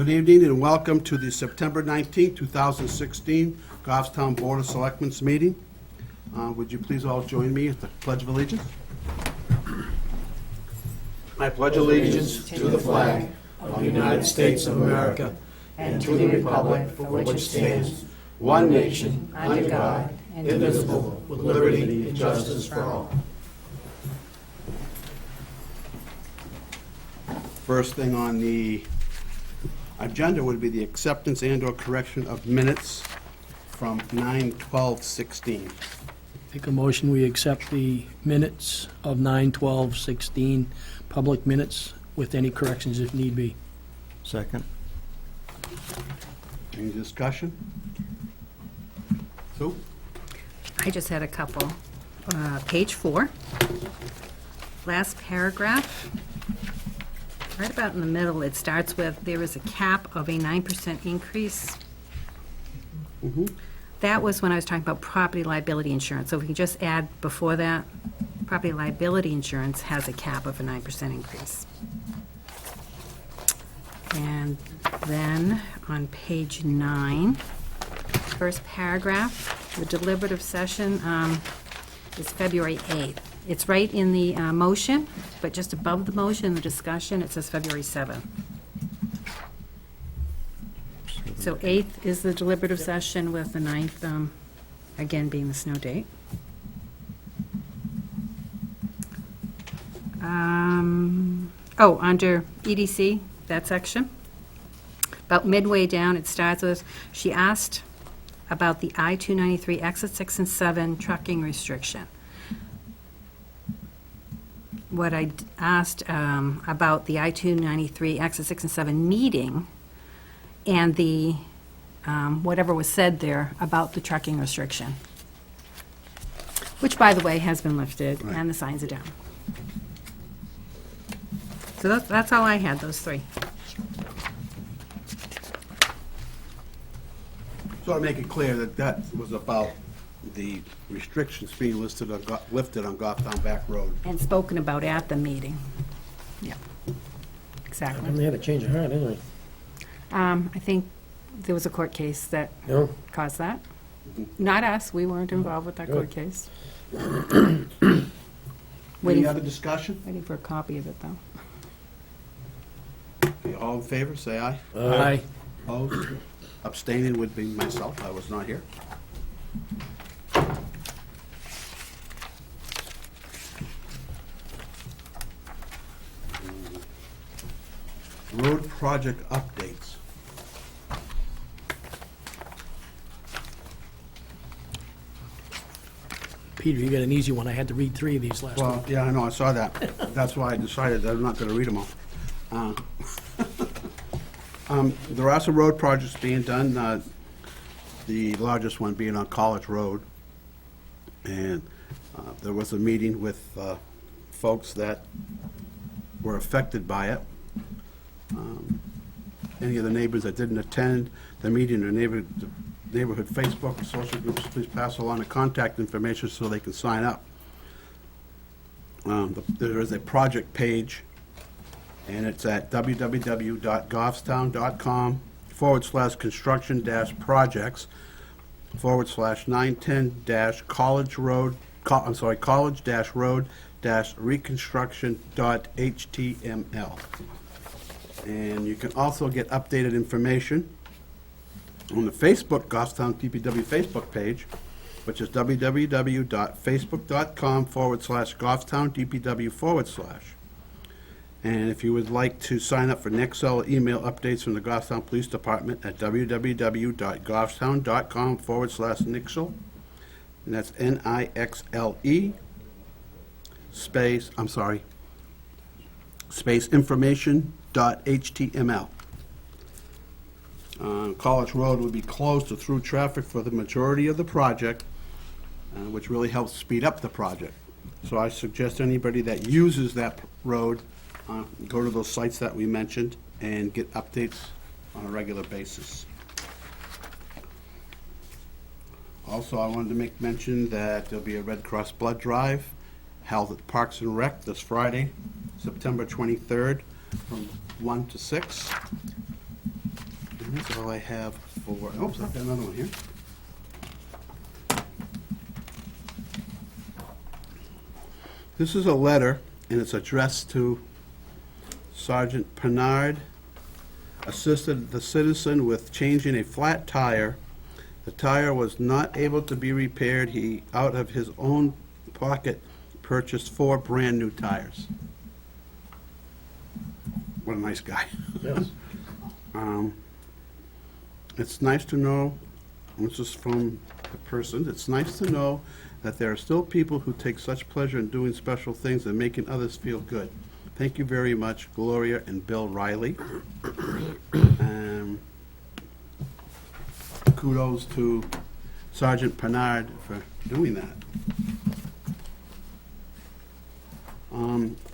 Good evening and welcome to the September 19, 2016 Goffstown Board of Selectmen's meeting. Would you please all join me at the Pledge of Allegiance? I pledge allegiance To the flag of the United States of America and to the republic for which it stands, one nation, under God, indivisible, with liberty and justice for all. First thing on the agenda would be the acceptance and/or correction of minutes from 9/12/16. Make a motion, we accept the minutes of 9/12/16, public minutes, with any corrections if need be. Second. Any discussion? Sue? I just had a couple. Page 4, last paragraph, right about in the middle, it starts with, there is a cap of a 9% increase. That was when I was talking about property liability insurance. So if we can just add before that, property liability insurance has a cap of a 9% increase. And then on page 9, first paragraph, the deliberative session is February 8th. It's right in the motion, but just above the motion, in the discussion, it says February 7th. So 8th is the deliberative session with the 9th, again, being the snow date. Under EDC, that section, about midway down, it starts with, she asked about the I-293 exit 6 and 7 trucking restriction. What I asked about the I-293 exit 6 and 7 meeting and the, whatever was said there about the trucking restriction, which, by the way, has been lifted, Right. and the signs are down. So that's all I had, those three. So to make it clear that that was about the restrictions being lifted on Goffstown Back Road. And spoken about at the meeting. Yeah, And exactly. they had a change of heart, didn't they? I think there was a court case that No? caused that. Not us, we weren't involved with that court Good. case. Any Waiting other discussion? waiting for a copy of it, though. Okay, all in favor, say aye. Aye. Opposed? Abstaining would be myself, I was not here. Road project updates. Peter, you got an easy one. I had to read 3 of these last week. Well, yeah, I know, I saw that. That's why I decided that I'm not gonna read them all. There are some road projects being done, the largest one being on College Road. And there was a meeting with folks that were affected by it. Any of the neighbors that didn't attend the meeting or neighborhood Facebook or social groups, please pass along the contact information so they can sign up. There is a project page, and it's at www.goffstown.com/910-college-road-reconstruction.html. And you can also get updated information on the Facebook Goffstown DPW Facebook page, which is www.facebook.com/GoffstownDPW/. And if you would like to sign up for Nexel email updates from the Goffstown Police Department at www.goffstown.com/Nixle, and that's NIXLE, space information.html. College Road would be closed to through traffic for the majority of the project, which really helps speed up the project. So I suggest anybody that uses that road go to those sites that we mentioned and get updates on a regular basis. Also, I wanted to make mention that there'll be a Red Cross Blood Drive held at Parks and Rec this Friday, September 23rd, from 1 to 6. And that's all I have for, oops, I've got another one here. This is a letter, and it's addressed to Sergeant Pennard, assisted the citizen with changing a flat tire. The tire was not able to be repaired. He, out of his own pocket, purchased 4 brand-new tires. What a nice guy. Yes. It's nice to know, this is from the person, it's nice to know that there are still people who take such pleasure in doing special things and making others feel good. Thank you very much, Gloria and Bill Riley. Kudos to Sergeant Pennard for doing that.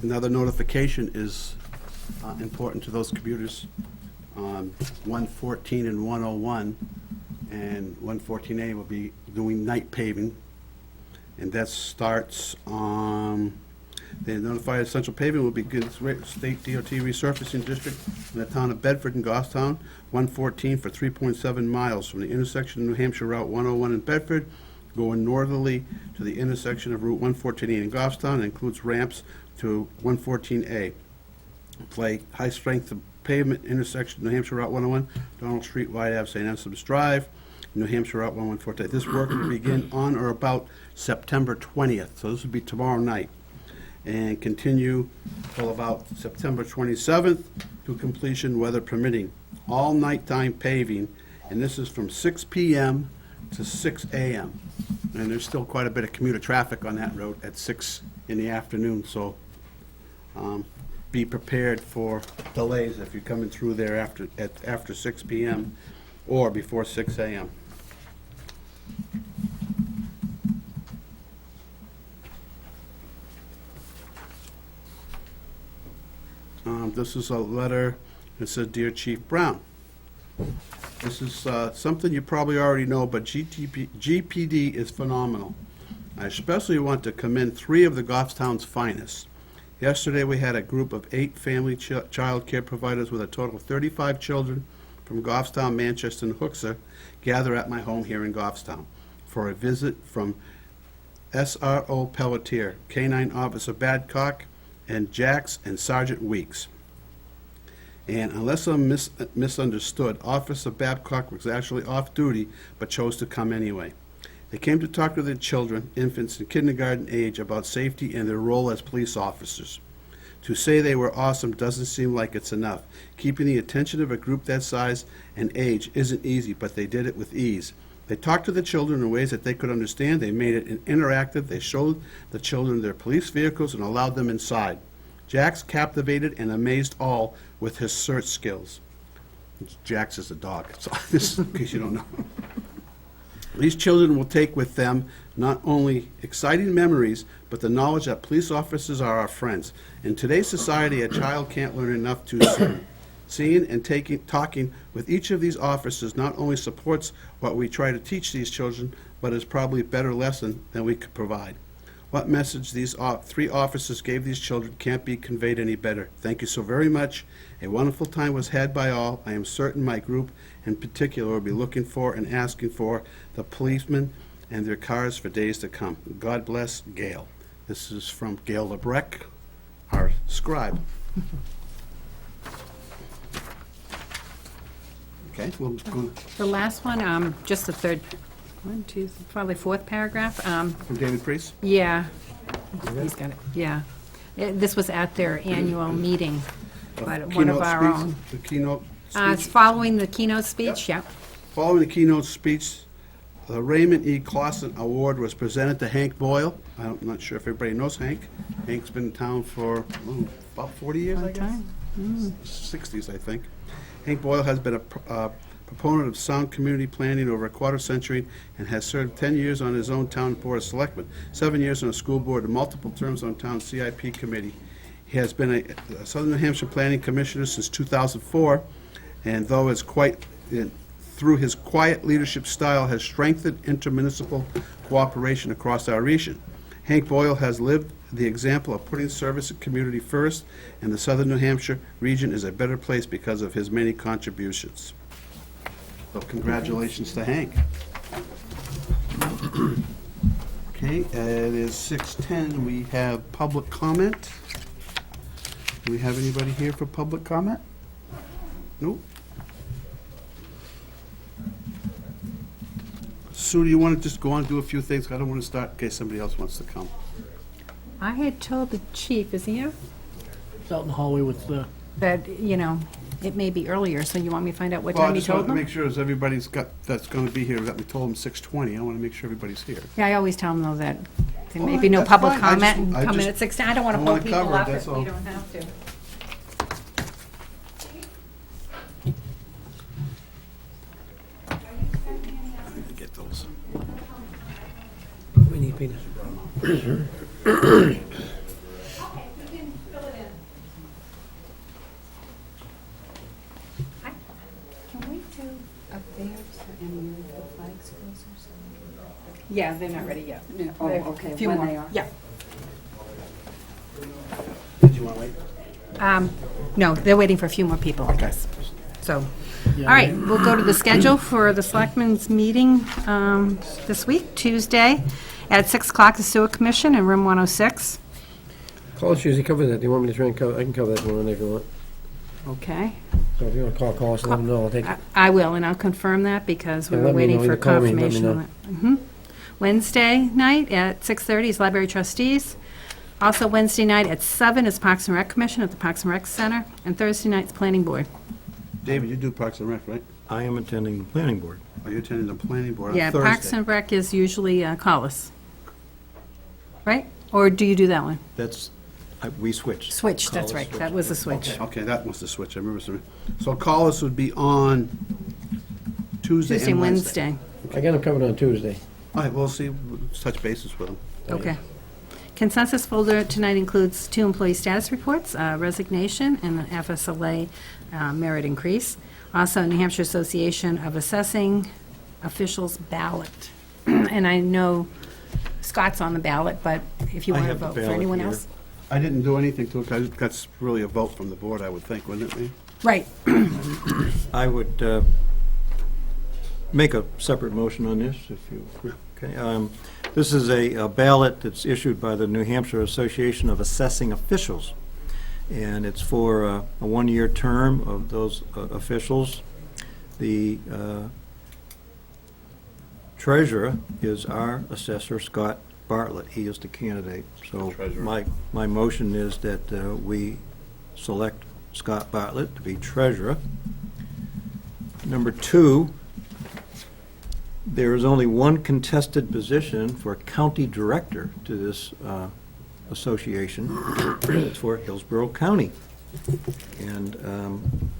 Another notification is important to those commuters. 114 and 101 and 114A will be doing night paving, and that starts they notify Essential Paving will begin State DOT resurfacing district in the town of Bedford and Goffstown, 114 for 3.7 miles from the intersection of New Hampshire Route 101 in Bedford, going northerly to the intersection of Route 114A in Goffstown, and includes ramps to 114A. Play high-strength pavement intersection, New Hampshire Route 101, Donald Street, White Ave, St. Anselm's Drive, New Hampshire Route 114. This work will begin on or about September 20th, so this will be tomorrow night, and continue till about September 27th to completion, weather permitting. All nighttime paving, and this is from 6 p.m. to 6 a.m. And there's still quite a bit of commuter traffic on that road at 6 in the afternoon, so be prepared for delays if you're coming through there after 6 p.m. or before 6 a.m. This is a letter that says, Dear Chief Brown, this is something you probably already know, but GPD is phenomenal. I especially want to commend 3 of the Goffstown's finest. Yesterday, we had a group of 8 family child care providers with a total of 35 children from Goffstown, Manchester, and Hooksett gather at my home here in Goffstown for a visit from SRO Pelletier, Canine Officer Badcock, and Jax and Sergeant Weeks. And unless I'm misunderstood, Officer Babcock was actually off duty but chose to come anyway. They came to talk to their children, infants in kindergarten age, about safety and their role as police officers. To say they were awesome doesn't seem like it's enough. Keeping the attention of a group that size and age isn't easy, but they did it with ease. They talked to the children in ways that they could understand. They made it interactive. They showed the children their police vehicles and allowed them inside. Jax captivated and amazed all with his search skills. Jax is a dog, so this in case you don't know. These children will take with them not only exciting memories, but the knowledge that police officers are our friends. In today's society, a child can't learn enough too soon. Seeing and talking with each of these officers not only supports what we try to teach these children, but is probably a better lesson than we could provide. What message these 3 officers gave these children can't be conveyed any better. Thank you so very much. A wonderful time was had by all. I am certain my group in particular will be looking for and asking for the policemen and their cars for days to come. God bless, Gail. This is from Gail Lebrecht, our scribe. Okay, we'll go The last one, just the third, probably 4th paragraph. from David Priest. Yeah, he's got it, yeah. This was at their annual meeting, but one of Keynote our speech, own. The keynote It's speech. following the keynote speech, yep. Following the keynote speech, the Raymond E. Clausen Award was presented to Hank Boyle. I'm not sure if everybody knows Hank. Hank's been in town for about 40 years, I Long guess. time. 60s, I think. Hank Boyle has been a proponent of sound community planning over a quarter century and has served 10 years on his own town board of selectmen, 7 years on a school board, and multiple terms on town CIP committee. He has been a Southern New Hampshire Planning Commissioner since 2004, and though through his quiet leadership style has strengthened intermunicipal cooperation across our region. Hank Boyle has lived the example of putting service and community first, and the Southern New Hampshire region is a better place because of his many contributions. So congratulations to Hank. Okay, it is 6:10. We have public comment. Do we have anybody here for public comment? Nope. Sue, do you want to just go on and do a few things? I don't want to start in case somebody else wants to come. I had told the chief, is he here? It's out in the hallway with the, That, it may be earlier, so you want me to find out what Well, I time you just wanted told to them? make sure as everybody's got, that's going to be here, that we told them 6:20. I want to make sure everybody's here. Yeah, I always tell them though that there may All be right, no that's public fine. I comment just- and I come in just- at 6. I don't want I to wanna hold people cover it, up that's if we all. don't have to. Get those. We need Peter. Can we do up there and move the flags closer? Yeah, they're not ready yet. Oh, There- okay, few when more. they are. Yeah. Did you want to wait? No, they're waiting for a few more people, I guess. So, all right, we'll go to the schedule for the Selectmen's meeting this week, Tuesday, at 6 o'clock, the Sewer Commission in room 106. Collins usually covers that. Do you want me to try and cover? I can cover that one if you want. Okay. So if you want to call Collins, let him know. I'll take it. I will, and I'll confirm that because we Yeah, were let me waiting know. for Either call me and let me confirmation on know. it. Wednesday night at 6:30 is Library Trustees. Also Wednesday night at 7 is Parks and Rec Commission at the Parks and Rec Center. And Thursday night's Planning Board. David, you do Parks and Rec, right? I am attending the planning board. Are you attending the planning board on Yeah, Thursday? Parks and Rec is usually Collis. Right? Or do you do that one? We switched. Switch, that's Collis right. switched. That was a switch. Okay, that was the switch, I remember something. So Collis would be on Tuesday Tuesday and and Wednesday. Wednesday. I got him covered on Tuesday. All right, we'll see, we'll touch bases with him. Okay. Consensus folder tonight includes 2 employee status reports, resignation and an FSLA merit increase. Also, New Hampshire Association of Assessing Officials ballot. And I know Scott's on the ballot, but if you I want to have the vote for ballot anyone here. else. I didn't do anything to it, 'cause that's really a vote from the board, I would think, wouldn't it be? Right. I would make a separate motion on this, if you, okay. This is a ballot that's issued by the New Hampshire Association of Assessing Officials, and it's for a one-year term of those officials. The treasurer is our assessor, Scott Bartlett. He is the candidate. So Treasurer. my motion is that we select Scott Bartlett to be treasurer. Number 2, there is only one contested position for county director to this association. It's for Hillsborough County. And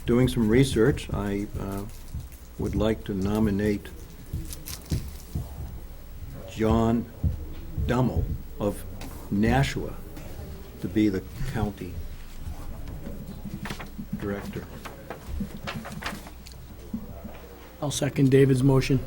doing some research, I would like to nominate John Dummel of Nashua to be the county director. I'll second David's motion.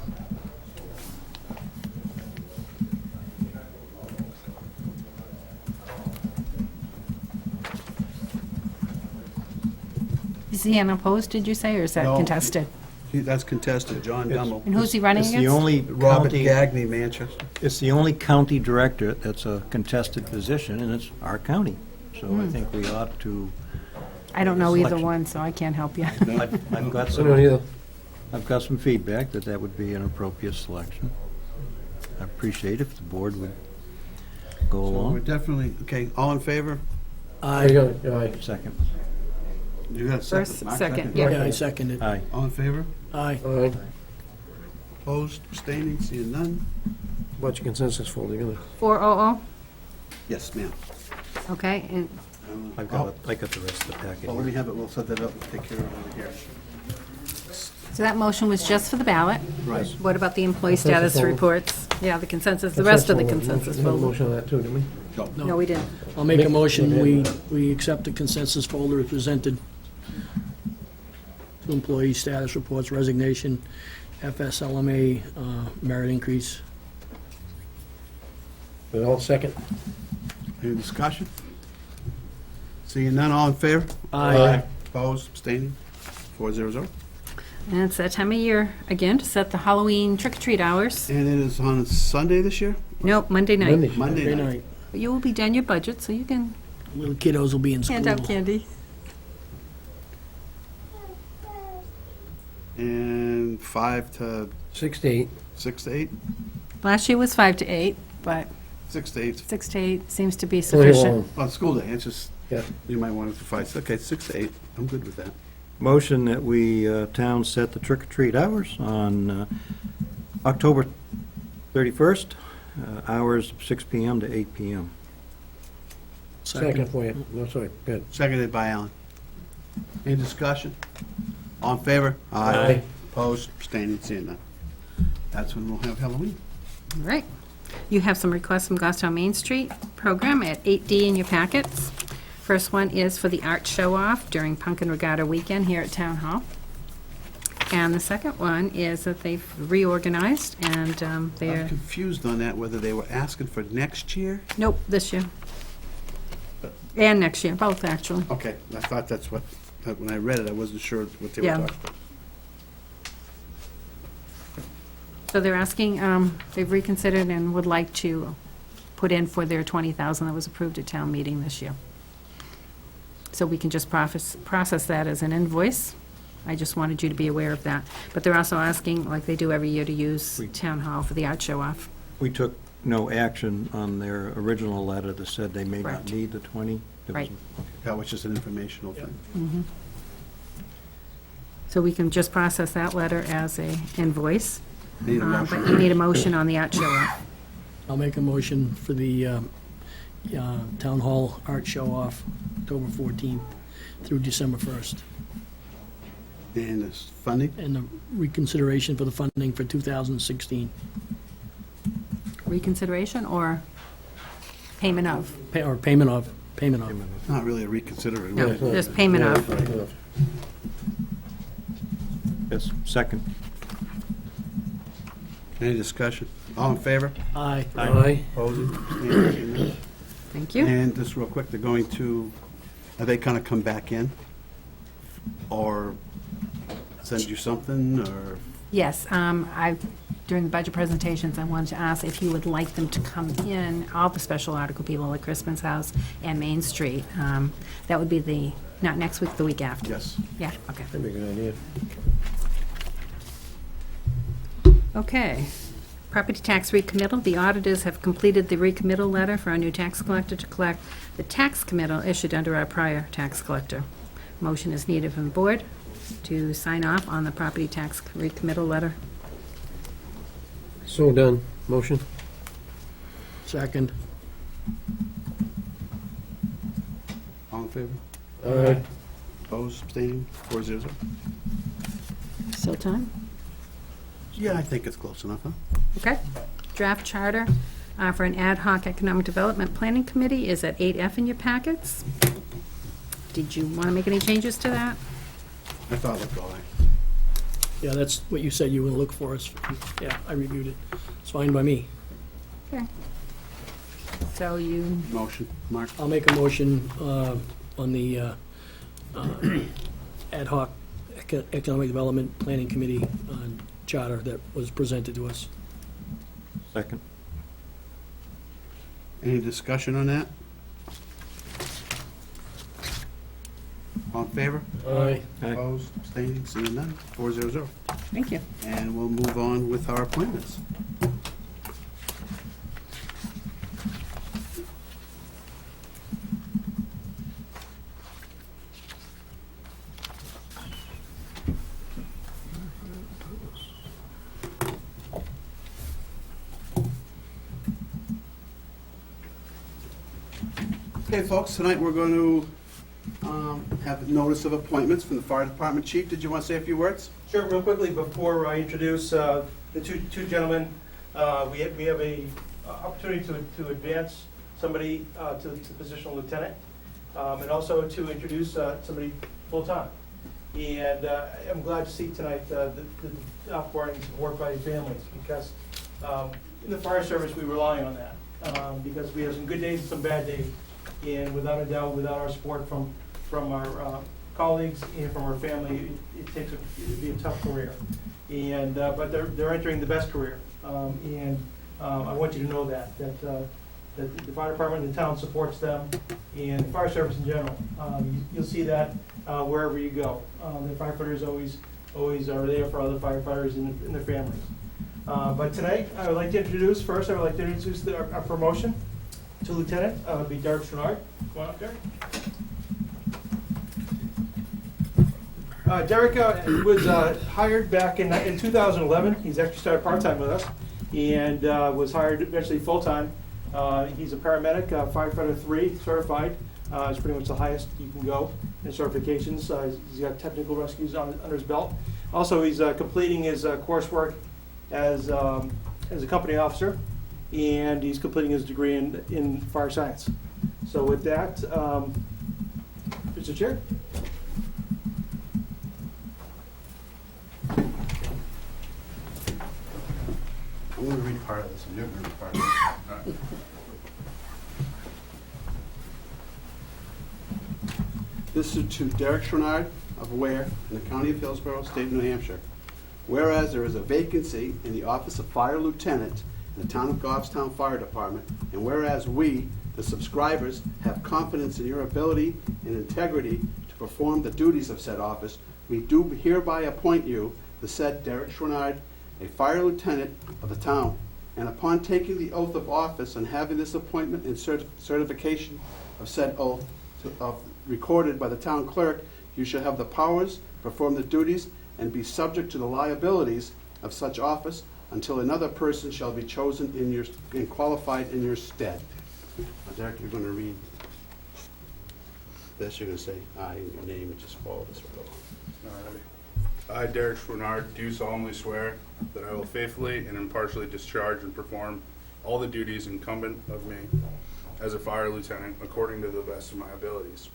Is he unopposed, did you say, or is that No. contested? That's contested, John Dummel. And who's he running It's the against? only Robert county, Gagney, Manchester. it's the only county director that's a contested position, and it's our county. So I think we ought to, I don't know either Selection. one, so I can't help you. I've got I don't either. some feedback that that would be an appropriate selection. I appreciate if the board would go So we're along. definitely, okay, all in favor? There you go. All right. Second. You got a First, second. Mark second, seconded. yeah. Yeah, I second it. Aye. All in favor? Aye. All right. Opposed, abstaining, seeing none? What's your consensus folder? You gonna- 400, Yes, ma'am. okay, and I got the rest of the packet. Well, let me have it, we'll set that up and take care of it over here. so that motion was just for the ballot. Right. What about the employee Consensus status folder. reports? Yeah, the consensus, the rest of the consensus We had a folder. motion on that too, didn't we? No, we didn't. I'll make a Make- motion, make we accept the consensus folder as presented. 2 employee status reports, resignation, FSLMA merit increase. We all second? Any discussion? Seeing none, all in favor? Aye. Opposed, abstaining, 400. And it's that time of year, again, to set the Halloween trick-or-treat hours. And it is on Sunday this year? Nope, Monday night. Monday night. But you will be done your budget, so you can Little kiddos will be in school. hand out candy. And 5 to 6 to 8. 6 to 8? Last year was 5 to 8, but 6 to 8. 6 to 8 seems to be Only sufficient. long. Well, school day, it's just, Yeah. you might want it to 5. Okay, 6 to 8. I'm good with that. Motion that we, town set the trick-or-treat hours on October 31st, hours of 6 PM to 8 PM. Second for you. No, sorry, good. Seconded by Alan. Any discussion? All in favor? Aye. Opposed, abstaining, seeing none. That's when we'll have Halloween. All right. You have some requests from Goffstown Main Street program at 8D in your packets. First one is for the art show-off during Pumpkin Regatta weekend here at Town Hall. And the second one is that they've reorganized and I'm they're, confused on that, whether they were asking for next year. nope, this year. And next year, both actually. Okay, I thought that's what, when I read it, I wasn't sure what they were Yeah. talking about. So they're asking, they've reconsidered and would like to put in for their 20,000 that was approved at town meeting this year. So we can just process that as an invoice. I just wanted you to be aware of that. But they're also asking, like they do every year, to use town hall for the art show-off. We took no action on their original letter that said they may not Correct. need the 20. It Right. was- That was just an informational thing. So we can just process that letter as a invoice. Need a But motion? you need a motion on the art show-off. I'll make a motion for the Town Hall Art Show-Off, October 14th through December 1st. And this funding? And the reconsideration for the funding for 2016. Reconsideration or payment of? Payment of. Not really a reconsider. No, just payment of. Right. Yes, second. Any discussion? All in favor? Aye. Aye. Opposed? Abstaining, seeing none. Thank you. And just real quick, they're going to, are they gonna come back in? Or send you something, or? Yes, during the budget presentations, I wanted to ask if you would like them to come in, all the special article people like Crispin's House and Main Street. That would be not next week, the week after. Yes. Yeah, okay. That'd be a good idea. Okay. Property tax recommittal. The auditors have completed the recommittal letter for our new tax collector to collect the tax committal issued under our prior tax collector. Motion is needed from the board to sign off on the property tax recommittal letter. So done. Motion? Second. All in favor? Aye. Opposed, abstaining, 4-0. Still time? Yeah, I think it's close enough, huh? Okay. Draft charter for an ad hoc economic development planning committee is at 8F in your packets. Did you want to make any changes to that? I thought it looked all right. Yeah, that's what you said you were going to look for us. Yeah, I reviewed it. It's fine by me. Okay. So you, Motion, Mark? I'll make a motion on the ad hoc economic development planning committee charter that was presented to us. Second. Any discussion on that? All in favor? Aye. Aye. Opposed, abstaining, seeing none, 4-0. thank you. And we'll move on with our appointments. Okay, folks, tonight we're going to have notice of appointments from the fire department chief. Did you want to say a few words? Sure, real quickly, before I introduce the two gentlemen, we have a opportunity to advance somebody to the position of lieutenant, and also to introduce somebody full-time. And I'm glad to see tonight the outpouring and support by the families, because in the fire service, we rely on that, because we have some good days and some bad days. And without a doubt, without our support from our colleagues and from our family, it'd be a tough career. And, but they're entering the best career. I want you to know that the fire department and the town supports them, and the fire service in general. You'll see that wherever you go. The firefighters always are there for other firefighters and their families. But tonight, I would like to introduce our promotion to lieutenant. It would be Derek Strenard. Come on up, Derek. Derek was hired back in 2011. He's actually started part-time with us and was hired eventually full-time. He's a paramedic, firefighter 3 certified. It's pretty much the highest you can go in certifications. He's got technical rescues under his belt. Also, he's completing his coursework as a company officer, and he's completing his degree in fire science. So with that, Mr. Chair. I'm going to read part of this, and you're going to read part of this. All right. This is to Derek Strenard of Ware in the County of Hillsborough, State of New Hampshire. Whereas there is a vacancy in the office of Fire Lieutenant in the Town of Goffstown Fire Department, and whereas we, the subscribers, have confidence in your ability and integrity to perform the duties of said office, we do hereby appoint you, the said Derek Strenard, a fire lieutenant of the town, and upon taking the oath of office and having this appointment and certification of said oath recorded by the town clerk, you shall have the powers, perform the duties, and be subject to the liabilities of such office until another person shall be chosen and qualified in your stead. Now, Derek, you're going to read this. You're going to say aye in your name and just follow this right along. I, Derek Strenard, do solemnly swear that I will faithfully and impartially discharge and perform all the duties incumbent of me as a fire lieutenant according to the best of my abilities.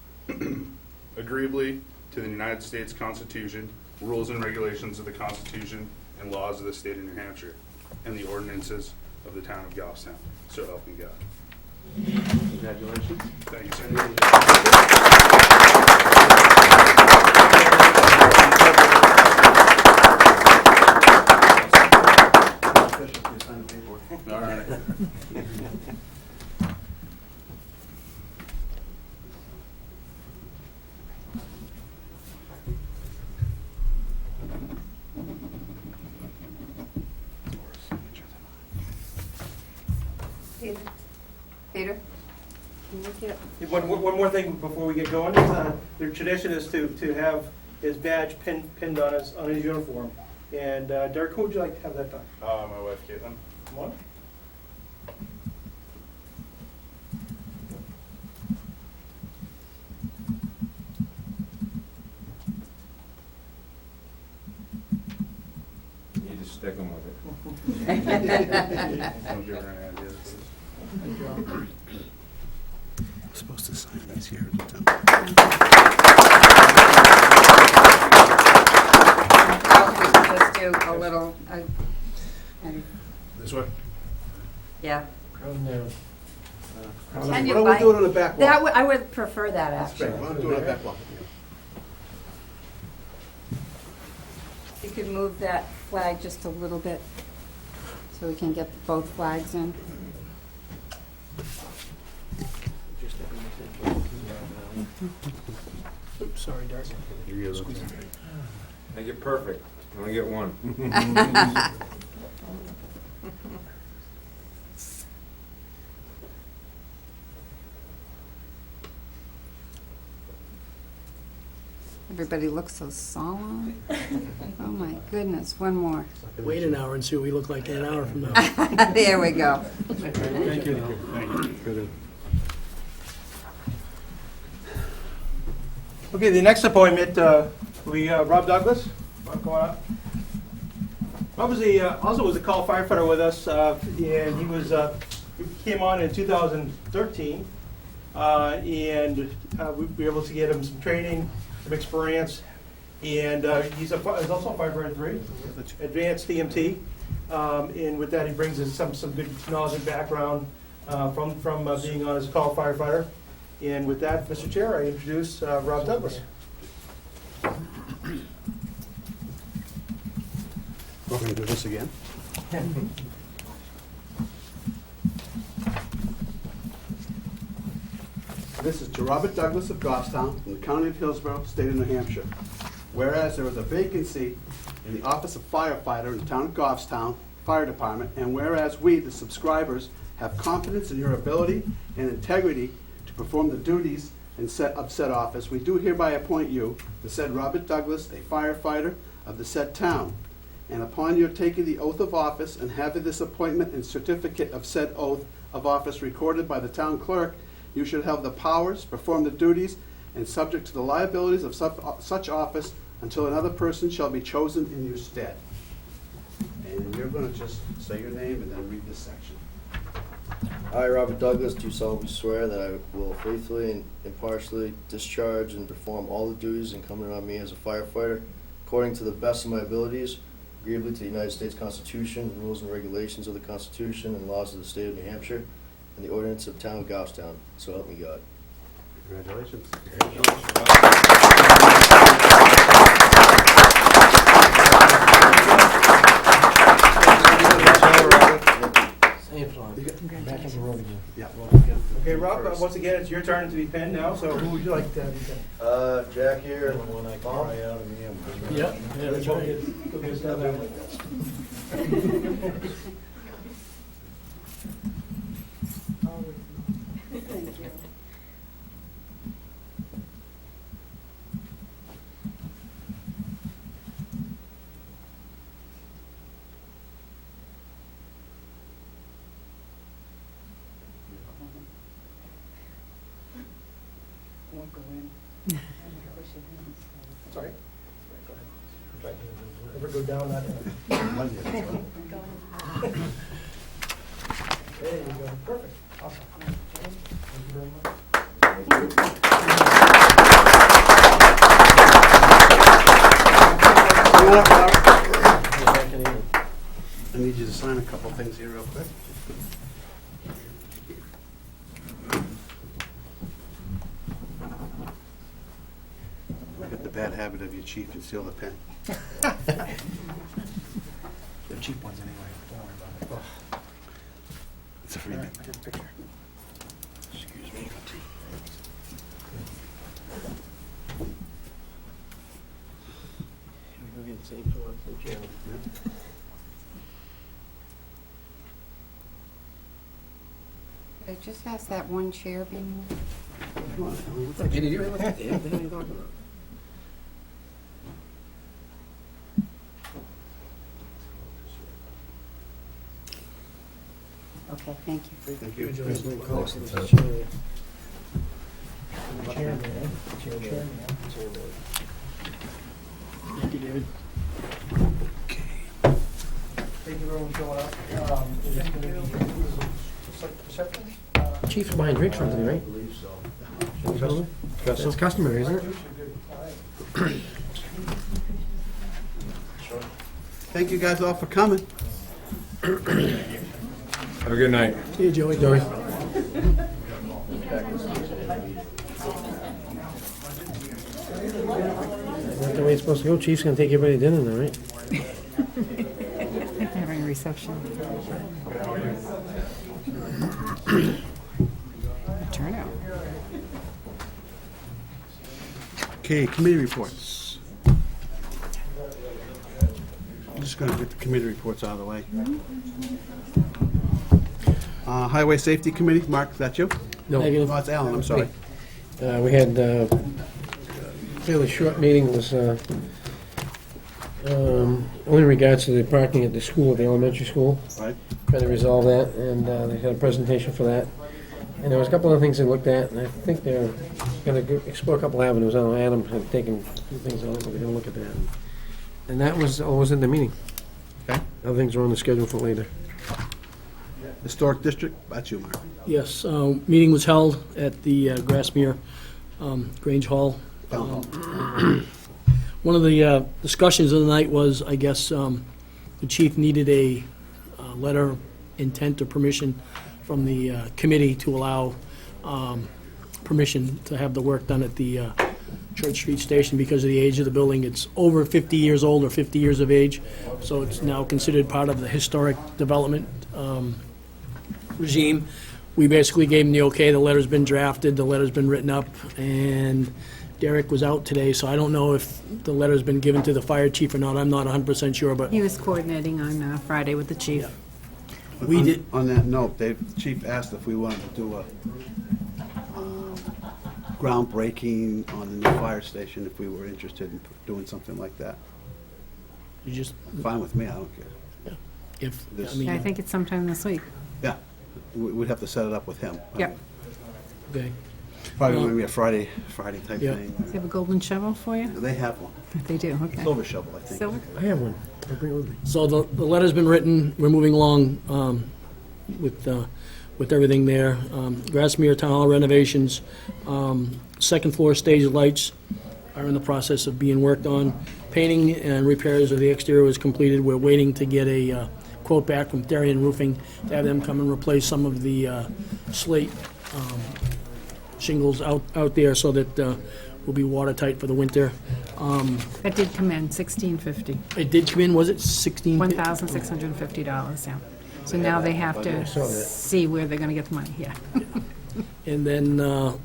Agreeably to the United States Constitution, rules and regulations of the Constitution, and laws of the state of New Hampshire, and the ordinances of the town of Goffstown. So help me God. Congratulations. Thank you, sir. All right. Peter? Can you get One more thing before we get going. The tradition is to have his badge pinned on his uniform. And Derek, who would you like to have that done? My wife, Caitlin. Come on. You just stick them with it. Don't give her any ideas, please. I'm supposed to sign these here at the time. we can just do a little, This way? yeah. Crown down. Can Why you don't we bite- do it on the back wall? I would prefer that, That's great. actually. Why don't we do it on the back wall? You could move that flag just a little bit so we can get both flags in. Oops, sorry, Derek. Make it perfect. Only get one. Everybody looks so solemn. Oh, my goodness, one more. Wait an hour and see what we look like in an hour from now. There we go. Thank you. Good. Okay, the next appointment, Rob Douglas. Rob, come on up. Rob was also was a call firefighter with us, and he came on in 2013, and we were able to get him some training, some experience, and he's also a firefighter 3, advanced EMT, and with that he brings us some good knowledge and background from being on as a call firefighter. And with that, Mr. Chair, I introduce Rob Douglas. We're going to do this again. This is to Robert Douglas of Goffstown, in the county of Hillsborough, state of New Hampshire. Whereas there is a vacancy in the office of firefighter in the town of Goffstown Fire Department, and whereas we, the subscribers, have confidence in your ability and integrity to perform the duties of said office, we do hereby appoint you, the said Robert Douglas, a firefighter of the said town. And upon your taking the oath of office and having this appointment and certificate of said oath of office recorded by the town clerk, you should have the powers, perform the duties, and subject to the liabilities of such office until another person shall be chosen in your stead. And you're going to just say your name and then read this section. I, Robert Douglas, do solemnly swear that I will faithfully and impartially discharge and perform all the duties incumbent on me as a firefighter according to the best of my abilities, agreeably to the United States Constitution, the rules and regulations of the Constitution, and laws of the state of New Hampshire, and the ordinance of town of Goffstown. So help me God. Congratulations. Yeah. Okay, Rob, once again, it's your turn to be pinned now, so who would you like to be pinned? Jack here and Tom. Yeah, that's right. Sorry? Go ahead. Never go down that. There you go. Perfect. Awesome. Thank you very much. I need you to sign a couple things here real quick. I got the bad habit of your chief conceal the pen. The cheap ones anyway, don't worry about it. It's a freebie. I did a picture. Excuse me. I just asked that one chair be moved. Come on, Ellen, what's that? Okay, thank you. Thank you. Thank you, David. Thank you everyone for showing up. Is this going to be reception? Chief's buying drinks from me, right? That's customary, isn't it? Thank you guys all for coming. Have a good night. See you, Joey. Joey. That's the way it's supposed to go. Chief's gonna take everybody to dinner now, right? Having a reception. Turnout. Okay, committee reports. I'm just going to get the committee reports out of the way. Highway Safety Committee, Mark, is that you? No. Negative. Oh, it's Alan, I'm sorry. We had a fairly short meeting. It was only in regards to the parking at the school, at the elementary school. Right. Trying to resolve that, and they had a presentation for that. And there was a couple other things they looked at, and I think they're going to explore a couple avenues. I don't know, Adam had taken a few things on, but we're going to look at that. And that was all was in the meeting. Okay. Other things are on the schedule for later. Historic District, that's you, Mark. Yes, meeting was held at the Grassmere Grange Hall. Town Hall. One of the discussions of the night was, I guess, the chief needed a letter of intent or permission from the committee to allow permission to have the work done at the Church Street Station because of the age of the building. It's over 50 years old or 50 years of age, so it's now considered part of the historic development regime. We basically gave them the okay, the letter's been drafted, the letter's been written up, and Derek was out today, so I don't know if the letter's been given to the fire chief or not. I'm not 100% sure, but He was coordinating on Friday with the chief. we On- did, On that note, the chief asked if we wanted to do a groundbreaking on the new fire station, if we were interested in doing something like that. you just, Fine with me, I don't care. if, This- I mean, Yeah, I think it's sometime this week. Yeah, we'd have to set it up with him. Yep. okay. Probably maybe a Friday type Yeah. thing. Does he have a golden shovel for you? They have one, They do, okay. silver shovel, I think. Silver? I have one. I'll bring it with me. So the letter's been written, we're moving along with everything there. Grassmere Town Hall renovations, second floor stage lights are in the process of being worked on. Painting and repairs of the exterior was completed. We're waiting to get a quote back from Darien Roofing to have them come and replace some of the slate shingles out there so that will be watertight for the winter. That did come in, $1,650, It did come in, was it 16? $1,650, yeah. So now they have to saw that. see where they're gonna get the money, yeah. And then,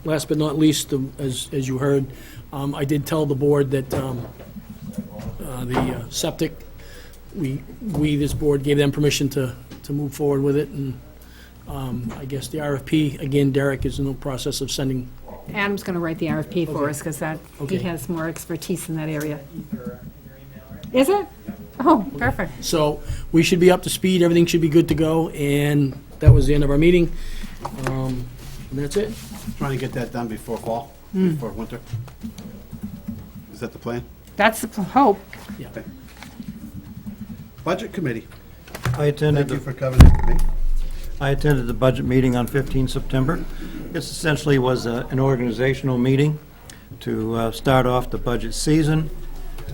last but not least, as you heard, I did tell the board that the septic, this board gave them permission to move forward with it, and I guess the RFP, again, Derek is in the process of sending. Adam's gonna write the RFP for us, because he Okay. has more expertise in that area. Is it? Oh, perfect. So we should be up to speed, everything should be good to go, and that was the end of our meeting. And that's it. Trying to get that done before fall, before winter. Is that the plan? That's the hope. Okay. Budget committee, I attended thank you the for covering it for me. I attended the budget meeting on 15 September. It essentially was an organizational meeting to start off the budget season.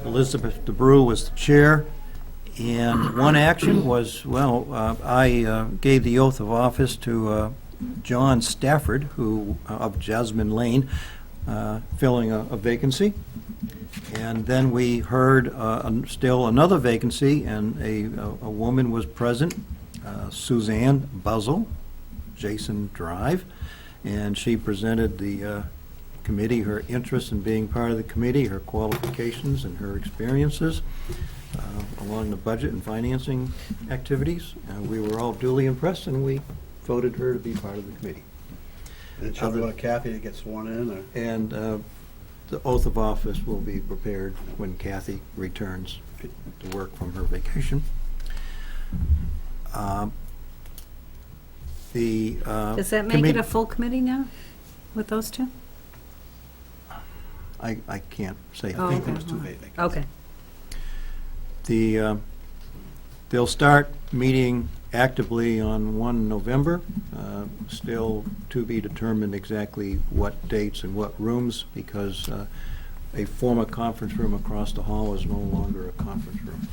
Elizabeth DeBrew was the chair, and one action was, I gave the oath of office to John Stafford, who, of Jasmine Lane, filling a vacancy. And then we heard still another vacancy, and a woman was present, Suzanne Buzzell, Jason Drive, and she presented the committee her interest in being part of the committee, her qualifications and her experiences along the budget and financing activities. We were all duly impressed, and we voted her to be part of the committee. And she'll go to Kathy to get sworn in, or? And the oath of office will be prepared when Kathy returns to work from her vacation. Does that make it a full committee now, with those two? I can't say. Oh, I think okay. there was two vacancies. Okay. They'll start meeting actively on 1 November. Still to be determined exactly what dates and what rooms, because a former conference room across the hall is no longer a conference room.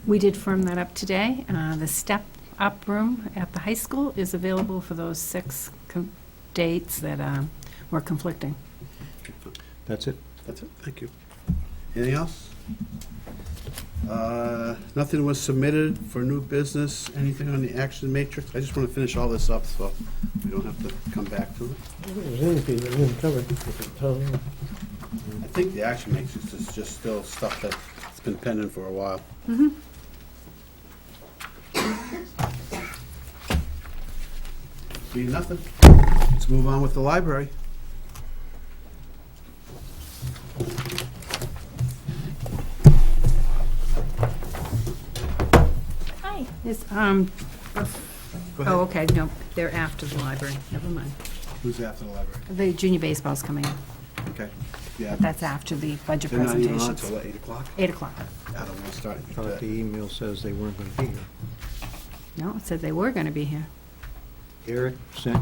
We did firm that up today. The step-up room at the high school is available for those 6 dates that were conflicting. That's it. That's it, thank you. Anything else? Nothing was submitted for new business, anything on the action matrix? I just want to finish all this up, so we don't have to come back to it. I don't think there's anything that we haven't covered with the town. I think the action matrix is just still stuff that's been pending for a while. Being nothing, let's move on with the library. Hi. Is, Go ahead. oh, okay, no, they're after the library, never mind. Who's after the library? The junior baseball's coming in, Okay, yeah. that's after the budget They're not even on presentations. until 8 o'clock? 8 o'clock. I don't want to start. I thought the email says they weren't going to be here. No, it said they were gonna be here. Eric sent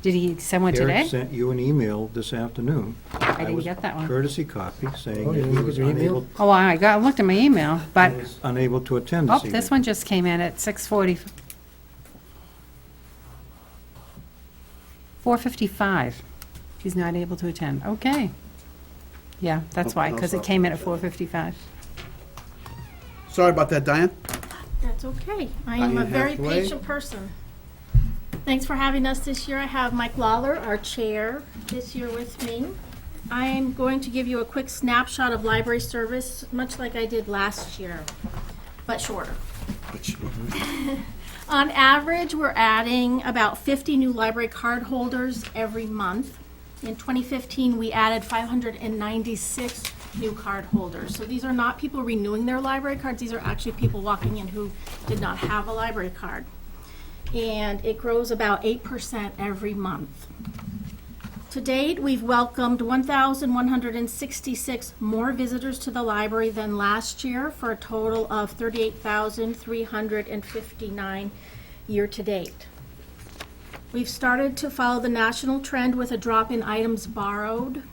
Did he send one today? Eric sent you an email this afternoon. I didn't was get that one. Courtesy copy saying Oh, that you he didn't was get your email? unable, Oh, I looked at my email, but, unable to attend oh, this evening. this one just came in at 6:40. 4:55. He's not able to attend. Okay. Yeah, that's why, because it came in at 455. Sorry about that, Diane. That's okay. I am a Diane very Hathaway. patient person. Thanks for having us this year. I have Mike Lawler, our chair, this year with me. I'm going to give you a quick snapshot of library service, much like I did last year, but shorter. On average, we're adding about 50 new library card holders every month. In 2015, we added 596 new card holders. So these are not people renewing their library cards, these are actually people walking in who did not have a library card. And it grows about 8% every month. To date, we've welcomed 1,166 more visitors to the library than last year, for a total of 38,359 year-to-date. We've started to follow the national trend with a drop in items borrowed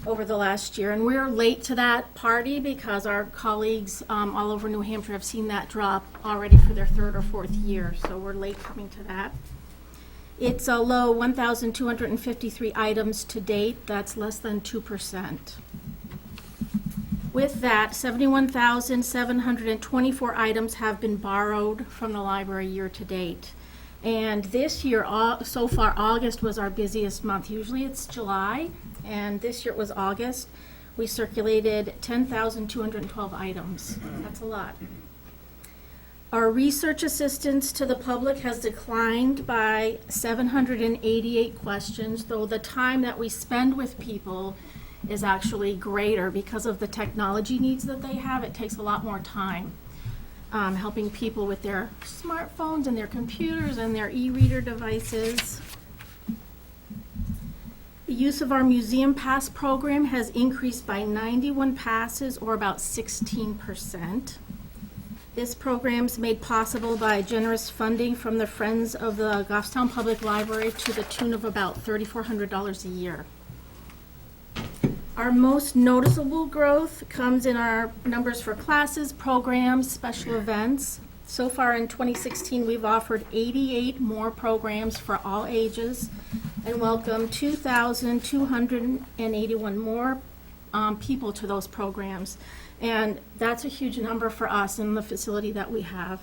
over the last year, and we're late to that party because our colleagues all over New Hampshire have seen that drop already for their third or fourth year, so we're late coming to that. It's a low 1,253 items to date. That's less than 2%. With that, 71,724 items have been borrowed from the library year to date. And this year, so far, August was our busiest month. Usually it's July, and this year it was August. We circulated 10,212 items. That's a lot. Our research assistance to the public has declined by 788 questions, though the time that we spend with people is actually greater because of the technology needs that they have. It takes a lot more time helping people with their smartphones and their computers and their e-reader devices. The use of our Museum Pass program has increased by 91 passes, or about 16%. This program is made possible by generous funding from the Friends of the Goffstown Public Library to the tune of about $3,400 a year. Our most noticeable growth comes in our numbers for classes, programs, special events. So far in 2016, we've offered 88 more programs for all ages and welcomed 2,281 more people to those programs. And that's a huge number for us in the facility that we have.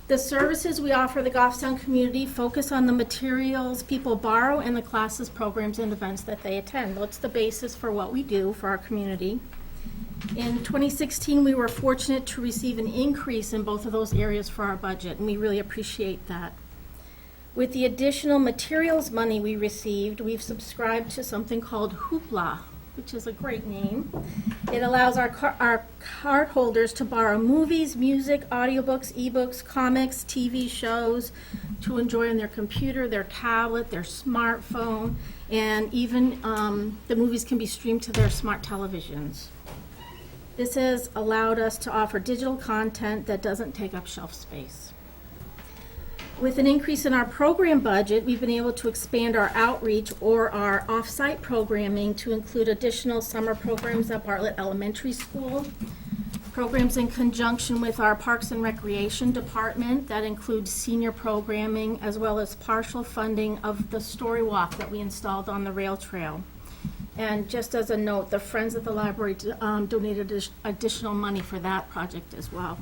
The services we offer the Goffstown community focus on the materials people borrow and the classes, programs, and events that they attend. That's the basis for what we do for our community. In 2016, we were fortunate to receive an increase in both of those areas for our budget, and we really appreciate that. With the additional materials money we received, we've subscribed to something called Hoopla, which is a great name. It allows our card holders to borrow movies, music, audiobooks, ebooks, comics, TV shows to enjoy on their computer, their tablet, their smartphone, and even the movies can be streamed to their smart televisions. This has allowed us to offer digital content that doesn't take up shelf space. With an increase in our program budget, we've been able to expand our outreach, or our off-site programming, to include additional summer programs at Bartlett Elementary School, programs in conjunction with our Parks and Recreation Department that includes senior programming, as well as partial funding of the story walk that we installed on the rail trail. And just as a note, the Friends of the Library donated additional money for that project as well.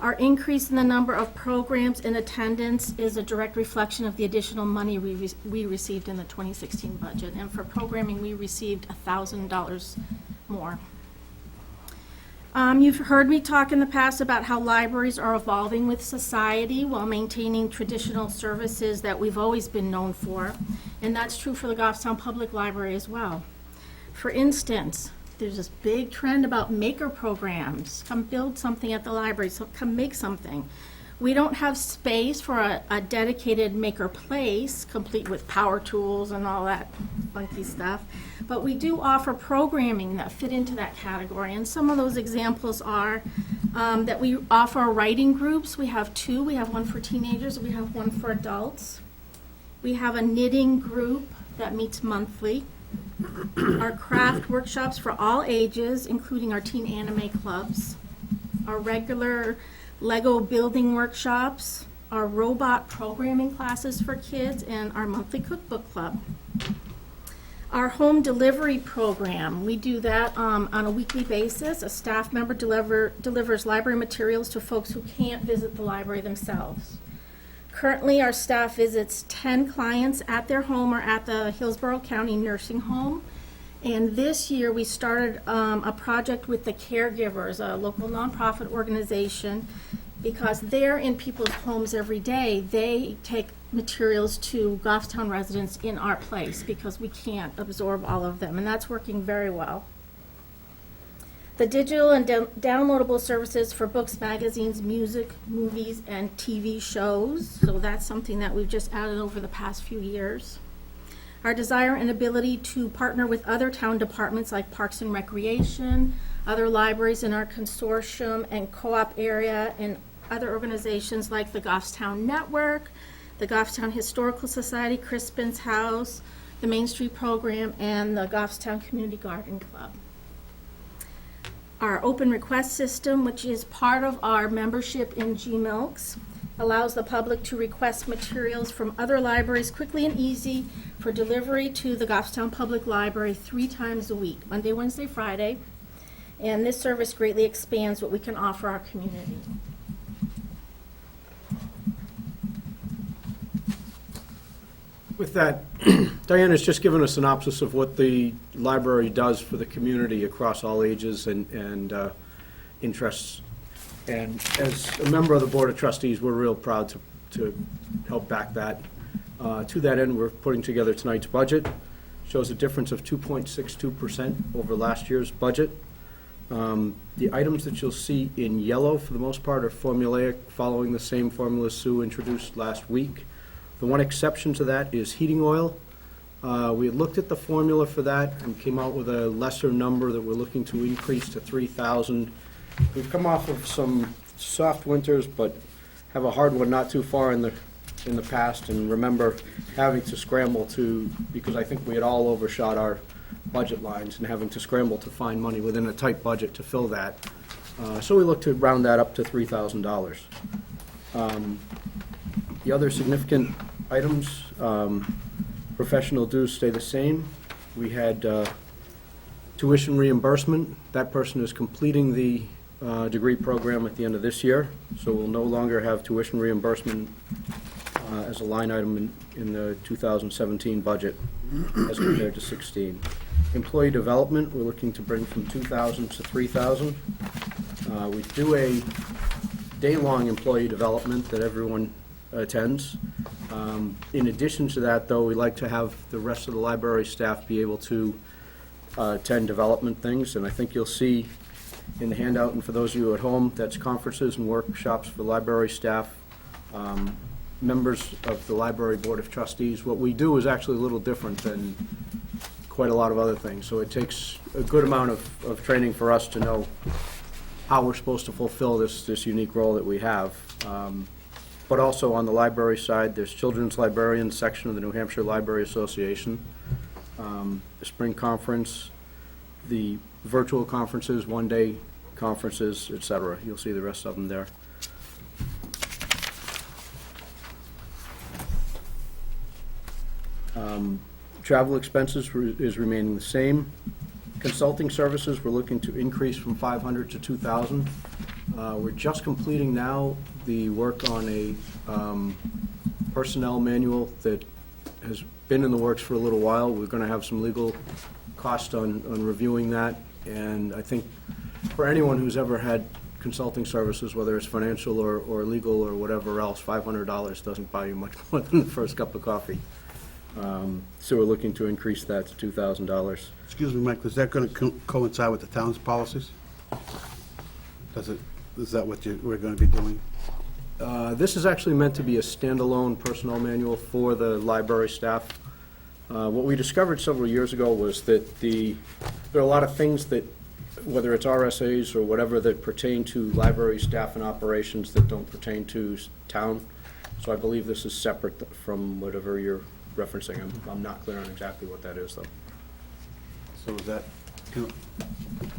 Our increase in the number of programs in attendance is a direct reflection of the additional money we received in the 2016 budget. And for programming, we received $1,000 more. You've heard me talk in the past about how libraries are evolving with society while maintaining traditional services that we've always been known for. And that's true for the Goffstown Public Library as well. For instance, there's this big trend about maker programs. Come build something at the library, so come make something. We don't have space for a dedicated maker place, complete with power tools and all that funky stuff. But we do offer programming that fit into that category. And some of those examples are that we offer writing groups. We have two. We have one for teenagers. We have one for adults. We have a knitting group that meets monthly. Our craft workshops for all ages, including our teen anime clubs, our regular Lego building workshops, our robot programming classes for kids, and our monthly cookbook club. Our home delivery program, we do that on a weekly basis. A staff member delivers library materials to folks who can't visit the library themselves. Currently, our staff visits 10 clients at their home or at the Hillsborough County Nursing Home. And this year, we started a project with the Caregivers, a local nonprofit organization, because they're in people's homes every day. They take materials to Goffstown residents in our place because we can't absorb all of them, and that's working very well. The digital and downloadable services for books, magazines, music, movies, and TV shows, so that's something that we've just added over the past few years. Our desire and ability to partner with other town departments like Parks and Recreation, other libraries in our consortium and co-op area, and other organizations like the Goffstown Network, the Goffstown Historical Society, Crispin's House, the Main Street Program, and the Goffstown Community Garden Club. Our open request system, which is part of our membership in GMILKS, allows the public to request materials from other libraries quickly and easy for delivery to the Goffstown Public Library 3 times a week, Monday, Wednesday, Friday. And this service greatly expands what we can offer our community. With that, Diana's just given a synopsis of what the library does for the community across all ages and interests. And as a member of the Board of Trustees, we're real proud to help back that. To that end, we're putting together tonight's budget. Shows a difference of 2.62% over last year's budget. The items that you'll see in yellow, for the most part, are formulaic, following the same formula Sue introduced last week. The one exception to that is heating oil. We had looked at the formula for that and came out with a lesser number that we're looking to increase to 3,000. We've come off of some soft winters, but have a hard one not too far in the past, and remember having to scramble because I think we had all overshot our budget lines and having to scramble to find money within a tight budget to fill that. So we looked to round that up to $3,000. The other significant items, professional dues stay the same. We had tuition reimbursement. That person is completing the degree program at the end of this year, so we'll no longer have tuition reimbursement as a line item in the 2017 budget as compared to 16. Employee development, we're looking to bring from 2,000 to 3,000. We do a day-long employee development that everyone attends. In addition to that, though, we like to have the rest of the library staff be able to attend development things, and I think you'll see in the handout, and for those of you at home, that's conferences and workshops for library staff, members of the Library Board of Trustees. What we do is actually a little different than quite a lot of other things, so it takes a good amount of training for us to know how we're supposed to fulfill this unique role that we have. But also on the library side, there's Children's Librarian section of the New Hampshire Library Association, the spring conference, the virtual conferences, one-day conferences, etc. You'll see the rest of them there. Travel expenses is remaining the same. Consulting services, we're looking to increase from 500 to 2,000. We're just completing now the work on a personnel manual that has been in the works for a little while. We're going to have some legal cost on reviewing that, and I think for anyone who's ever had consulting services, whether it's financial or legal or whatever else, $500 doesn't buy you much more than the first cup of coffee. So we're looking to increase that to $2,000. Excuse me, Mike, is that going to coincide with the town's policies? Is that what we're going to be doing? This is actually meant to be a standalone personnel manual for the library staff. What we discovered several years ago was that there are a lot of things that, whether it's RSAs or whatever, that pertain to library staff and operations that don't pertain to town. So I believe this is separate from whatever you're referencing. I'm not clear on exactly what that is, though. So is that, So you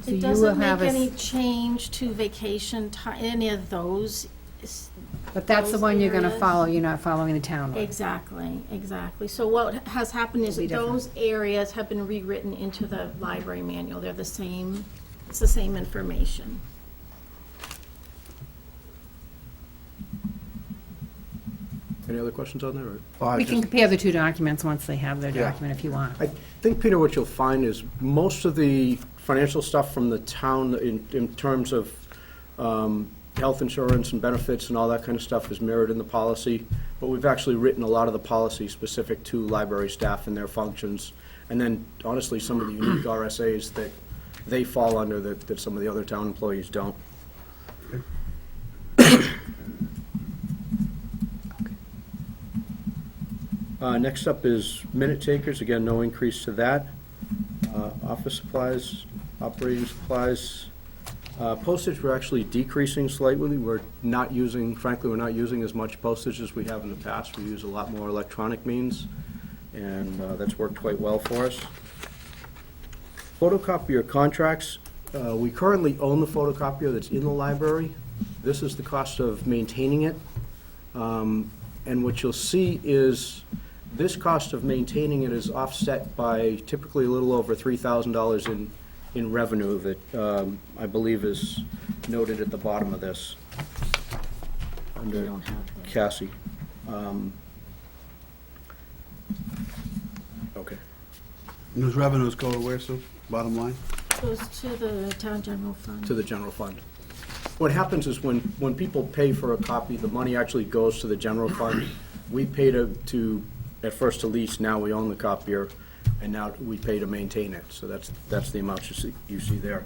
It will doesn't make have a any change to vacation time, any of those. But that's the those one you're gonna areas. follow, you're not following the town one. Exactly, exactly. So what has happened is It'll be different. those areas have been rewritten into the library manual. They're the same, it's the same information. Any other questions on there? or- Well, I We can just- compare the two documents once they have their Yeah. document if you want. I think, Peter, what you'll find is most of the financial stuff from the town in terms of health insurance and benefits and all that kind of stuff is mirrored in the policy, but we've actually written a lot of the policy specific to library staff and their functions, and then honestly, some of the unique RSAs that they fall under that some of the other town employees don't. Next up is minute takers, again, no increase to that. Office supplies, operating supplies. Postage, we're actually decreasing slightly. We're not using, frankly, we're not using as much postage as we have in the past. We use a lot more electronic means, and that's worked quite well for us. Photocopier contracts, we currently own the photocopier that's in the library. This is the cost of maintaining it. And what you'll see is this cost of maintaining it is offset by typically a little over $3,000 in revenue that I believe is noted at the bottom of this. We Under don't have that. Cassie. Okay. And those revenues go to where, Sue? Bottom line? Goes to the town general fund. To the general fund. What happens is when people pay for a copy, the money actually goes to the general fund. We pay to at first to lease, now we own the copier, and now we pay to maintain it. So that's the amount you see there.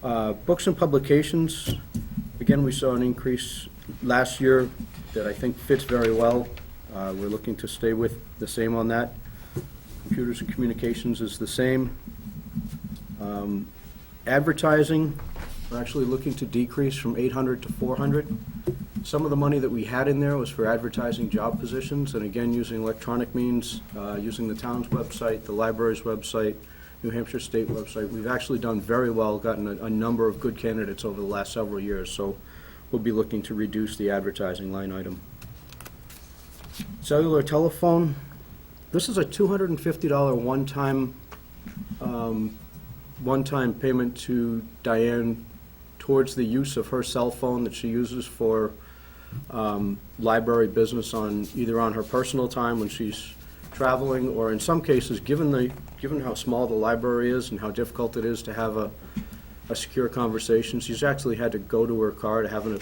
Books and publications, again, we saw an increase last year that I think fits very well. We're looking to stay with the same on that. Computers and communications is the same. Advertising, we're actually looking to decrease from 800 to 400. Some of the money that we had in there was for advertising job positions, and again, using electronic means, using the town's website, the library's website, New Hampshire State website. We've actually done very well, gotten a number of good candidates over the last several years, so we'll be looking to reduce the advertising line item. Cellular telephone, this is a $250 one-time payment to Diane towards the use of her cell phone that she uses for library business either on her personal time when she's traveling, or in some cases, given how small the library is and how difficult it is to have a secure conversation, she's actually had to go to her car to have a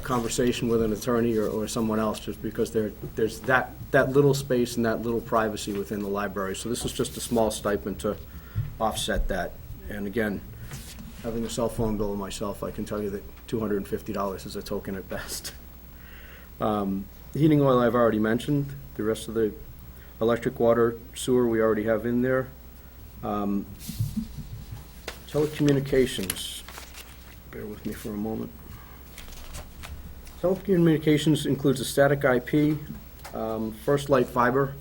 conversation with an attorney or someone else, just because there's that little space and that little privacy within the library. So this is just a small stipend to offset that. And again, having a cell phone bill myself, I can tell you that $250 is a token at best. Heating oil I've already mentioned. The rest of the electric, water, sewer we already have in there. Telecommunications. Bear with me for a moment. Telecommunications includes a static IP, First Light Fiber,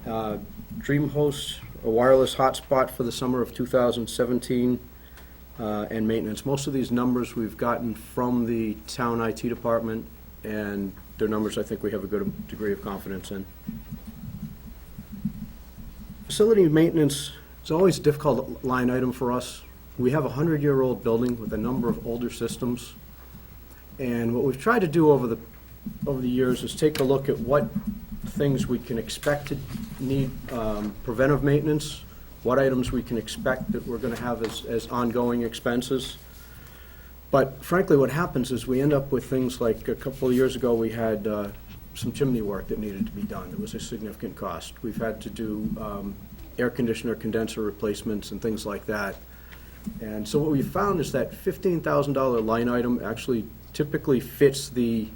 DreamHost, a wireless hotspot for the summer of 2017, and maintenance. Most of these numbers we've gotten from the town IT department, and they're numbers I think we have a good degree of confidence in. Facility maintenance is always a difficult line item for us. We have a 100-year-old building with a number of older systems, and what we've tried to do over the years is take a look at what things we can expect to need preventive maintenance, what items we can expect that we're going to have as ongoing expenses. But frankly, what happens is we end up with things like a couple of years ago, we had some chimney work that needed to be done. It was a significant cost. We've had to do air conditioner condenser replacements and things like that. And so what we found is that $15,000 line item actually typically fits the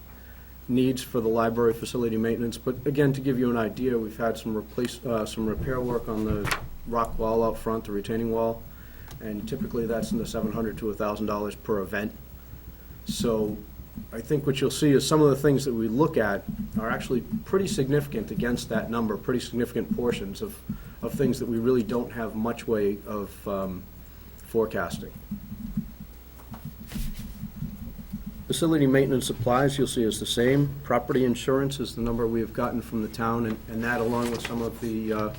needs for the library facility maintenance. But again, to give you an idea, we've had some repair work on the rock wall out front, the retaining wall, and typically that's in the $700 to $1,000 per event. So I think what you'll see is some of the things that we look at are actually pretty significant against that number, pretty significant portions of things that we really don't have much way of forecasting. Facility maintenance supplies, you'll see, is the same. Property insurance is the number we have gotten from the town, and that, along with some of the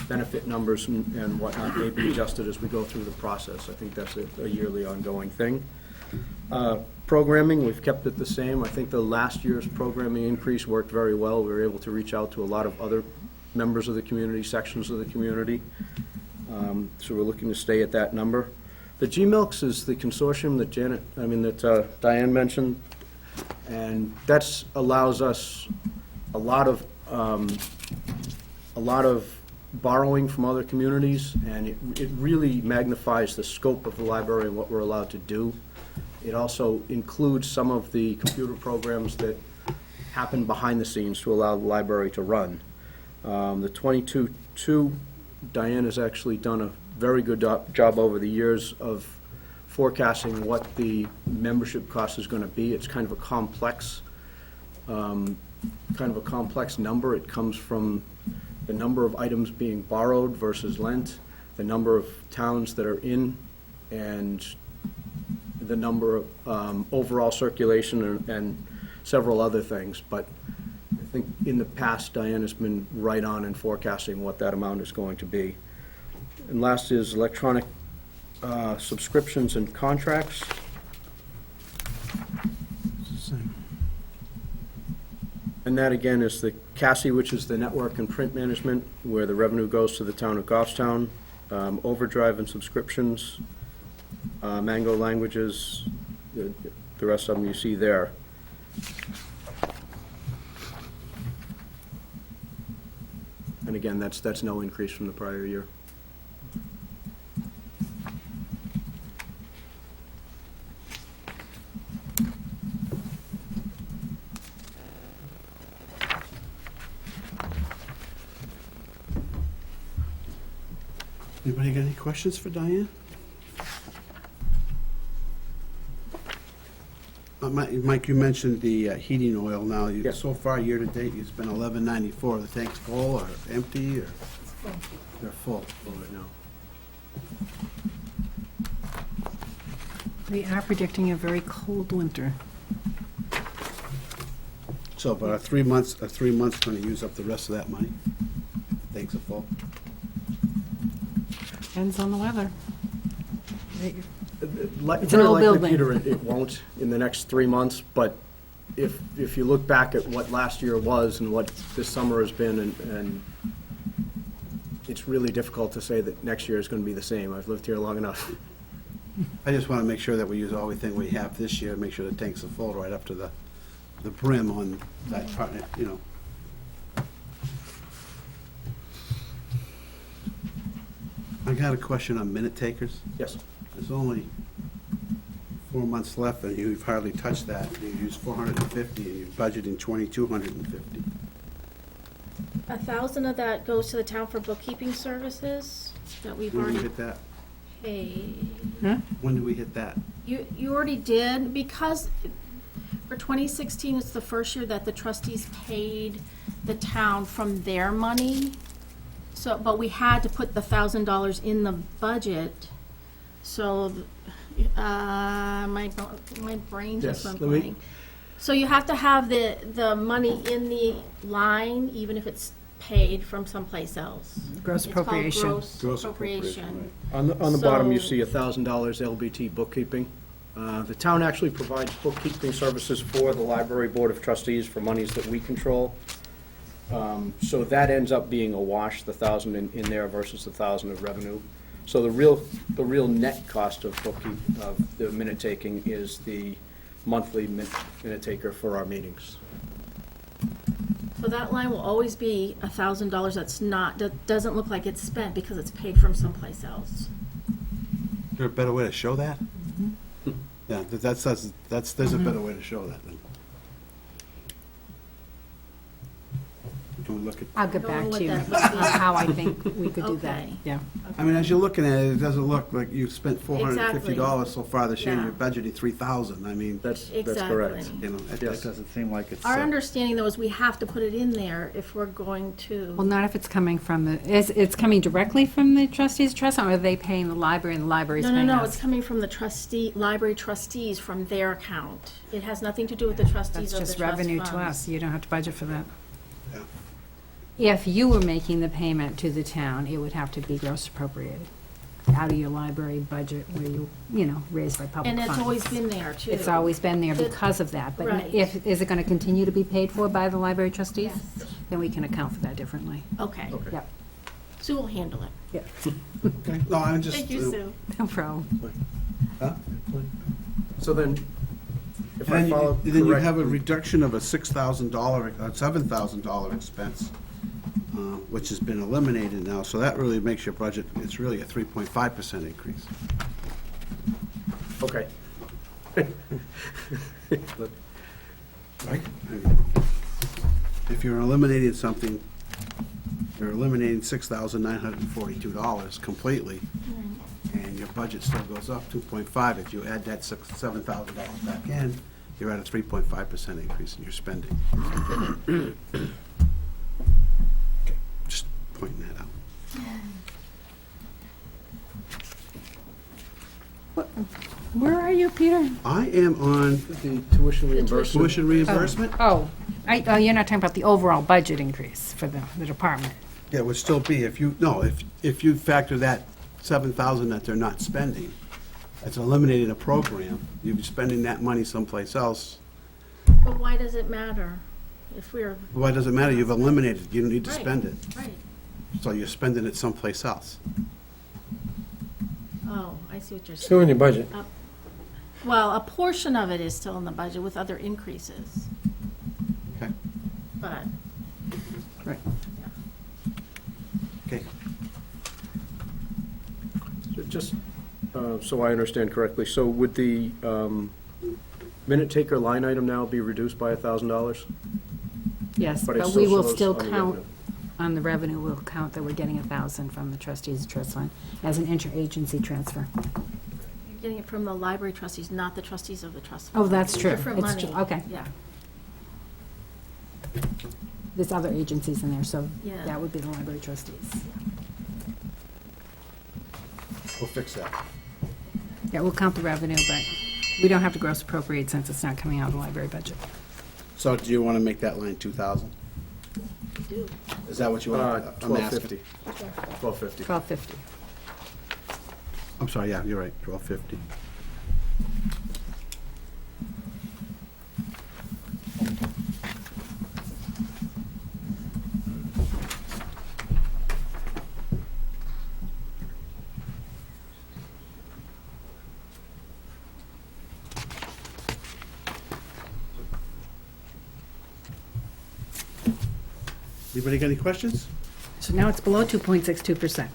benefit numbers and whatnot, may be adjusted as we go through the process. I think that's a yearly ongoing thing. Programming, we've kept it the same. I think the last year's programming increase worked very well. We were able to reach out to a lot of other members of the community, sections of the community. So we're looking to stay at that number. The GMILKs is the consortium that Diane mentioned, and that's allows us a lot of borrowing from other communities, and it really magnifies the scope of the library and what we're allowed to do. It also includes some of the computer programs that happen behind the scenes to allow the library to run. The 22-2, Diane has actually done a very good job over the years of forecasting what the membership cost is going to be. It's kind of a complex number. It comes from the number of items being borrowed versus lent, the number of towns that are in, and the number of overall circulation and several other things. But I think in the past, Diane has been right on in forecasting what that amount is going to be. And last is electronic subscriptions and contracts. And that, again, is the CASI, which is the network and print management, where the revenue goes to the town of Goffstown. Overdrive and subscriptions, Mango Languages, the rest of them you see there. And again, that's no increase from the prior year. Anybody got any questions for Diane? Mike, you mentioned the heating oil now. Yes. So far, year-to-date, you spent $11.94. The tank's full or empty, or? They're full right now. We are predicting a very cold winter. So, but are 3 months going to use up the rest of that money? Tanks are full? Depends on the weather. It's an very old likely, building. Peter, it won't in the next 3 months, but if you look back at what last year was and what this summer has been, and it's really difficult to say that next year is going to be the same. I've lived here long enough. I just want to make sure that we use everything we have this year, make sure the tanks are full right up to the brim on that part, you know. I got a question on minute takers. Yes. There's only 4 months left, and you've hardly touched that. You used 450, and you're budgeting 2,250. 1,000 of that goes to the town for bookkeeping services that we've When do we already hit that? paid. When do we hit that? You already did, because for 2016, it's the first year that the trustees paid the town from their money. So, but we had to put the $1,000 in the budget, so, my brain just Yes, went let me- blank. So you have to have the money in the line, even if it's paid from someplace else. Gross It's called appropriation. gross appropriation. On the bottom, you So- see $1,000 LBT bookkeeping. The town actually provides bookkeeping services for the library board of trustees for monies that we control. So that ends up being a wash, the 1,000 in there versus the 1,000 of revenue. So the real net cost of of the minute taking is the monthly minute taker for our meetings. So that line will always be $1,000 that doesn't look like it's spent because it's paid from someplace else. Is there a better way to show that? Yeah, there's a better way to show that then. Can we look at, I'll get I don't know back what to you that would be. on how I think we could do that, Okay. yeah. I mean, as you're looking at it, it doesn't look like you've spent $450 so far this year, and Yeah. you're budgeting $3,000. I mean, That's Exactly. correct. you know, that Yes. doesn't seem like it's. Our understanding, though, is we have to put it in there if we're going Well, to, not if it's coming from it's coming directly from the trustees trust, or are they paying the library and the library's no, paying no, us? no, it's coming from the library trustees from their account. It has nothing to do with the trustees That's of the just trust revenue to funds. us, you don't have to budget for that. Yeah. If you were making the payment to the town, it would have to be gross appropriated, out of your library budget where you know, raised by public And funds. it's always been there, too. It's always been there The- because of that, but Right. is it gonna continue to be paid for by the library trustees? Yes. Then we can account for that differently. Okay. Okay. Yep, Sue will handle it. yep, Okay. No, I'm just. Thank you, Sue. no problem. Huh? So then, if I And follow then you have a correctly- reduction of a $6,000, $7,000 expense, which has been eliminated now, so that really makes your budget, it's really a 3.5% increase. Okay. Right? I mean, if you're eliminating something, you're eliminating $6,942 completely, and your budget still goes up 2.5. If you add that $7,000 back in, you're at a 3.5% increase in your spending. Okay, just pointing that out. Where are you, Peter? I am on The tuition reimbursement. tuition reimbursement. Oh, you're not talking about the overall budget increase for the department. Yeah, it would still be, if you factor that 7,000 that they're not spending, it's eliminating a program, you'd be spending that money someplace else. But why does it matter if we're, Why does it matter? You've eliminated it, you don't need to Right. spend it, right? so you're spending it someplace else. Oh, I see what you're saying. Still in your budget. Well, a portion of it is still in the budget with other increases, Okay, but Right. okay. Just so I understand correctly, so would the minute taker line item now be reduced by $1,000? Yes, But it but we will shows still on the count, revenue. on the revenue, we'll count that we're getting 1,000 from the trustees trust fund as an interagency transfer. you're getting it from the library trustees, not the trustees of the trust. Oh, fund. that's true. Different It's money. true. Okay. Yeah. There's other agencies in there, so Yeah. that would be the library trustees. We'll fix that. Yeah, we'll count the revenue, but we don't have to gross appropriate since it's not coming out of the library budget. So do you want to make that line 2,000? We do. Is that what you want? I'm asking. 1250. 1250. 1250. I'm sorry, yeah, you're right, 1,250. Anybody got any questions? So now it's below 2.62%.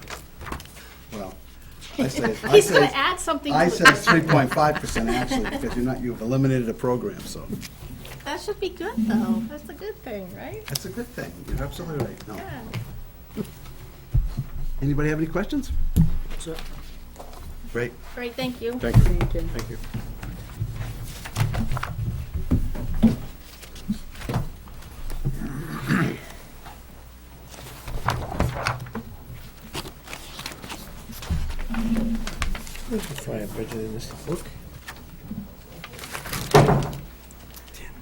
Well, I say, He's gonna add something to I it. said it's 3.5% actually, because you've eliminated a program, so That should be good, though. That's a good thing, right? that's a good thing. You're absolutely right. No. Yeah. Anybody have any questions? Great. Great, thank you. Thank you. Thank you. Where's the fire budget in this book?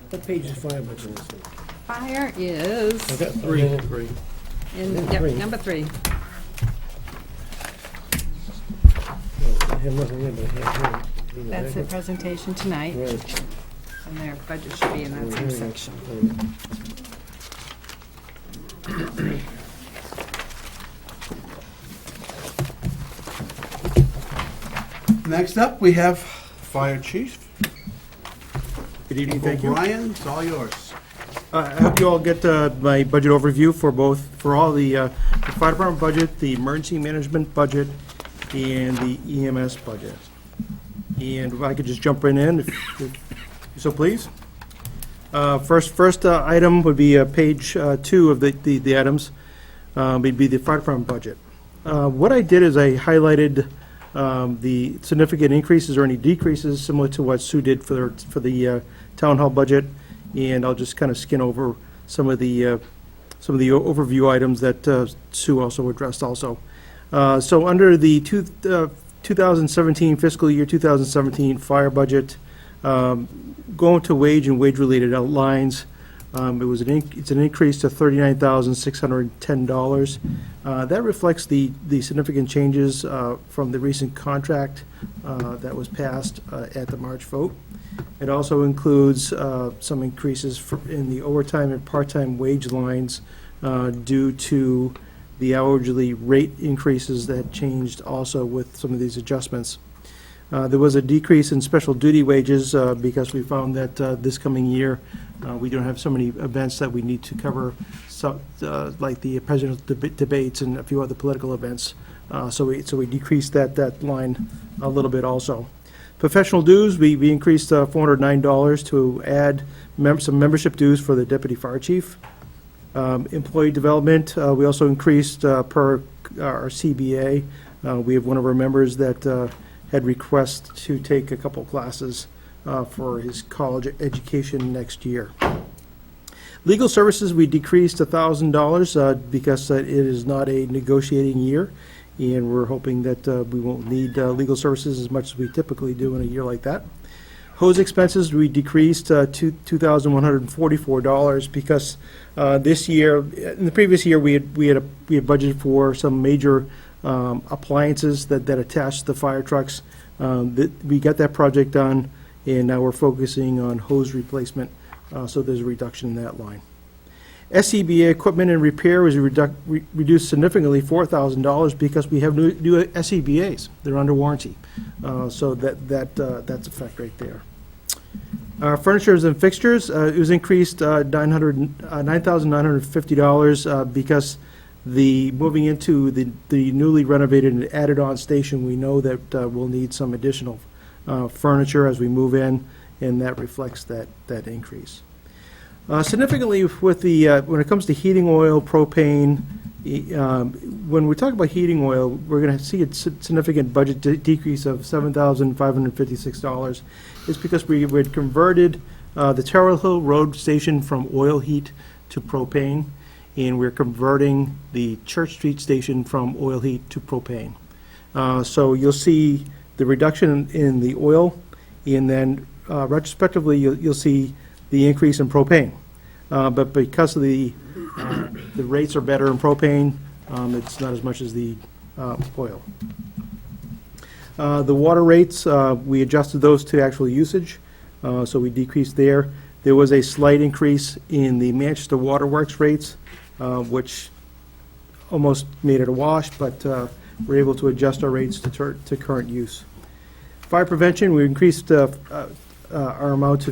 What page is fire budget in this thing? Fire is I got Three. in, Three. yep, number 3. I have nothing here, but I have here. That's the presentation tonight, Right. and their budget should be in that same section. Next up, we have Fire Chief. Good evening, thank you. O'Brien, it's all yours. I hope you all get my budget overview for all the fire department budget, the emergency management budget, and the EMS budget. And if I could just jump right in, if you so please. First item would be page 2 of the items, would be the fire department budget. What I did is I highlighted the significant increases or any decreases, similar to what Sue did for the town hall budget, and I'll just kind of skin over some of the overview items that Sue also addressed also. So under the 2017 fiscal year 2017 fire budget, going to wage and wage-related lines, it's an increase to $39,610. That reflects the significant changes from the recent contract that was passed at the March vote. It also includes some increases in the overtime and part-time wage lines due to the hourly rate increases that changed also with some of these adjustments. There was a decrease in special duty wages because we found that this coming year we don't have so many events that we need to cover, like the presidential debates and a few other political events. So we decreased that line a little bit also. Professional dues, we increased $409 to add some membership dues for the deputy fire chief. Employee development, we also increased per our CBA. We have one of our members that had requests to take a couple classes for his college education next year. Legal services, we decreased $1,000 because it is not a negotiating year, and we're hoping that we won't need legal services as much as we typically do in a year like that. Hose expenses, we decreased to $2,144 because this year, in the previous year, we had budgeted for some major appliances that attach to the fire trucks. We got that project done, and now we're focusing on hose replacement, so there's a reduction in that line. SCBA equipment and repair was reduced significantly, $4,000, because we have new SCBA's. They're under warranty, so that's a fact right there. Furnitures and fixtures, it was increased $9,950 because moving into the newly renovated and added-on station, we know that we'll need some additional furniture as we move in, and that reflects that increase. Significantly, with when it comes to heating oil, propane, when we talk about heating oil, we're going to see a significant budget decrease of $7,556. It's because we had converted the Terrell Hill Road station from oil heat to propane, and we're converting the Church Street station from oil heat to propane. So you'll see the reduction in the oil, and then retrospectively, you'll see the increase in propane. But because of the rates are better in propane, it's not as much as the oil. The water rates, we adjusted those to actual usage, so we decreased there. There was a slight increase in the Manchester Waterworks rates, which almost made it a wash, but we're able to adjust our rates to current use. Fire prevention, we increased our amount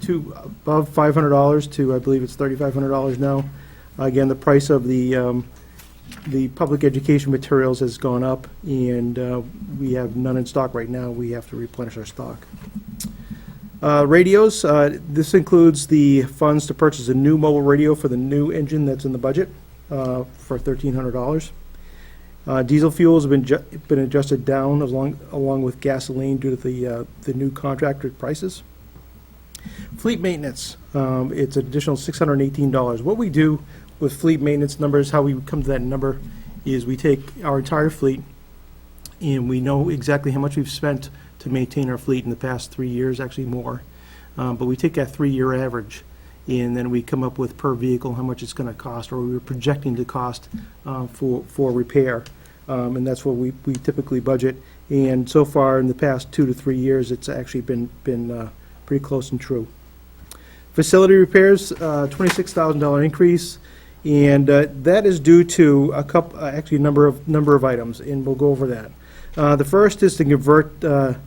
to above $500 to, I believe it's $3,500 now. Again, the price of the public education materials has gone up, and we have none in stock right now. We have to replenish our stock. Radios, this includes the funds to purchase a new mobile radio for the new engine that's in the budget for $1,300. Diesel fuels have been adjusted down along with gasoline due to the new contracted prices. Fleet maintenance, it's an additional $618. What we do with fleet maintenance numbers, how we come to that number, is we take our entire fleet, and we know exactly how much we've spent to maintain our fleet in the past 3 years, actually more. But we take that 3-year average, and then we come up with per vehicle how much it's going to cost, or we're projecting to cost for repair. And that's what we typically budget. And so far, in the past 2 to 3 years, it's actually been pretty close and true. Facility repairs, $26,000 increase, and that is due to a number of items, and we'll go over that. The first is to convert from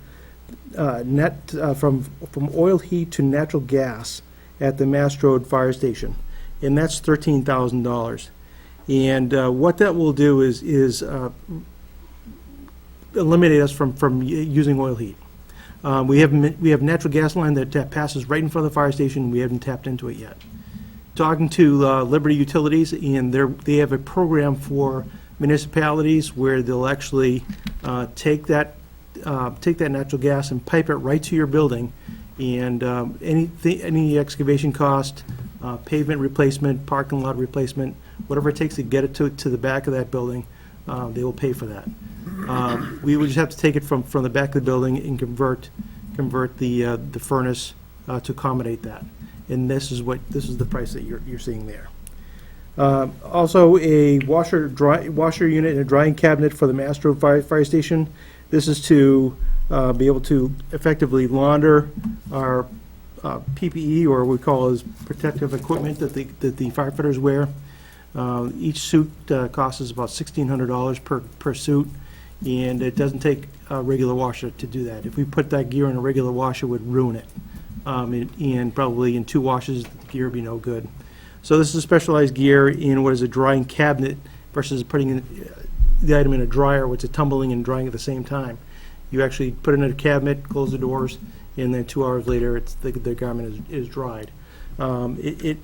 oil heat to natural gas at the Mass Road Fire Station, and that's $13,000. And what that will do is eliminate us from using oil heat. We have natural gas line that passes right in front of the fire station. We haven't tapped into it yet. Talking to Liberty Utilities, and they have a program for municipalities where they'll actually take that natural gas and pipe it right to your building. And any excavation cost, pavement replacement, parking lot replacement, whatever it takes to get it to the back of that building, they will pay for that. We would just have to take it from the back of the building and convert the furnace to accommodate that. And this is the price that you're seeing there. Also, a washer unit and a drying cabinet for the Mastro Fire Station. This is to be able to effectively launder our PPE, or what we call as protective equipment that the firefighters wear. Each suit costs us about $1,600 per suit, and it doesn't take a regular washer to do that. If we put that gear in a regular washer, it would ruin it. And probably in 2 washes, the gear would be no good. So this is specialized gear in what is a drying cabinet versus putting the item in a dryer, which is tumbling and drying at the same time. You actually put it in a cabinet, close the doors, and then 2 hours later, the garment is dried. It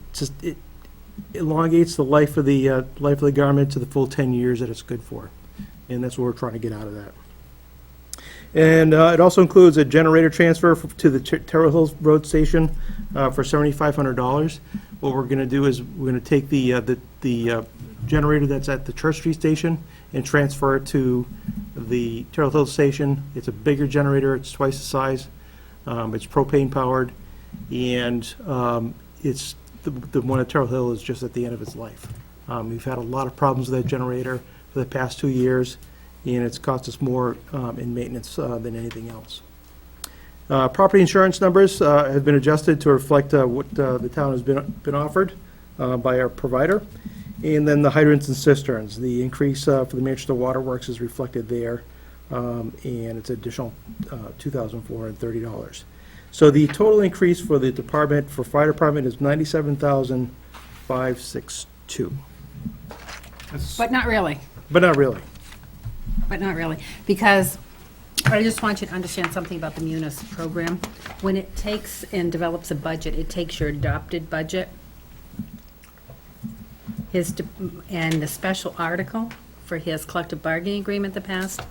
elongates the life of the garment to the full 10 years that it's good for, and that's what we're trying to get out of that. And it also includes a generator transfer to the Terrell Hills Road Station for $7,500. What we're going to do is we're going to take the generator that's at the Church Street Station and transfer it to the Terrell Hills Station. It's a bigger generator. It's twice the size. It's propane powered, and it's the one at Terrell Hill is just at the end of its life. We've had a lot of problems with that generator for the past 2 years, and it's cost us more in maintenance than anything else. Property insurance numbers have been adjusted to reflect what the town has been offered by our provider. And then the hydrants and cisterns, the increase for the Manchester Water Works is reflected there, and it's additional $2,430. So the total increase for the department, for fire department, is $97,562. But not really. But not really. But not really, because I just want you to understand something about the Munis program. When it takes and develops a budget, it takes your adopted budget, and the special article for his collective bargaining agreement that passed,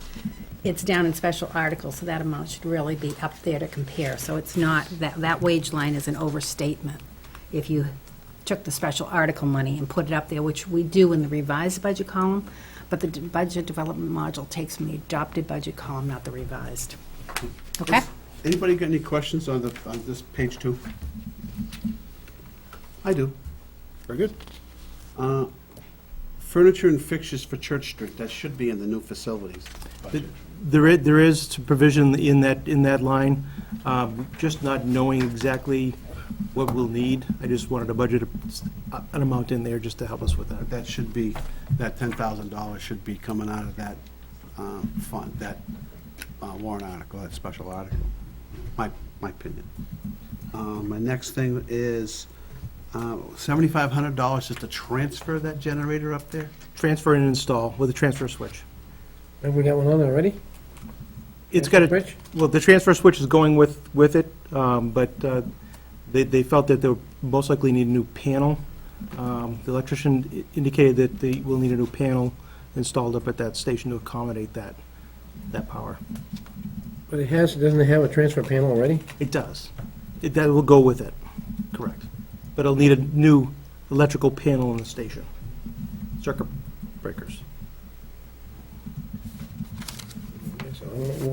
it's down in special articles, so that amount should really be up there to compare. So it's not, that wage line is an overstatement. If you took the special article money and put it up there, which we do in the revised budget column, but the budget development module takes from the adopted budget column, not the revised. Okay? Anybody got any questions on this page 2? I do. Very good. Furniture and fixtures for Church Street, that should be in the new facilities budget. There is provision in that line, just not knowing exactly what we'll need. I just wanted to budget an amount in there just to help us with that. That should be, that $10,000 should be coming out of that fund, that warrant article, that special article, my opinion. My next thing is $7,500 is to transfer that generator up there? Transfer and install with a transfer switch. And we got one on there already? It's got a, Switch? well, the transfer switch is going with it, but they felt that they'll most likely need a new panel. The electrician indicated that they will need a new panel installed up at that station to accommodate that power. But doesn't it have a transfer panel already? It does. That will go with it, correct. But it'll need a new electrical panel in the station, circuit breakers.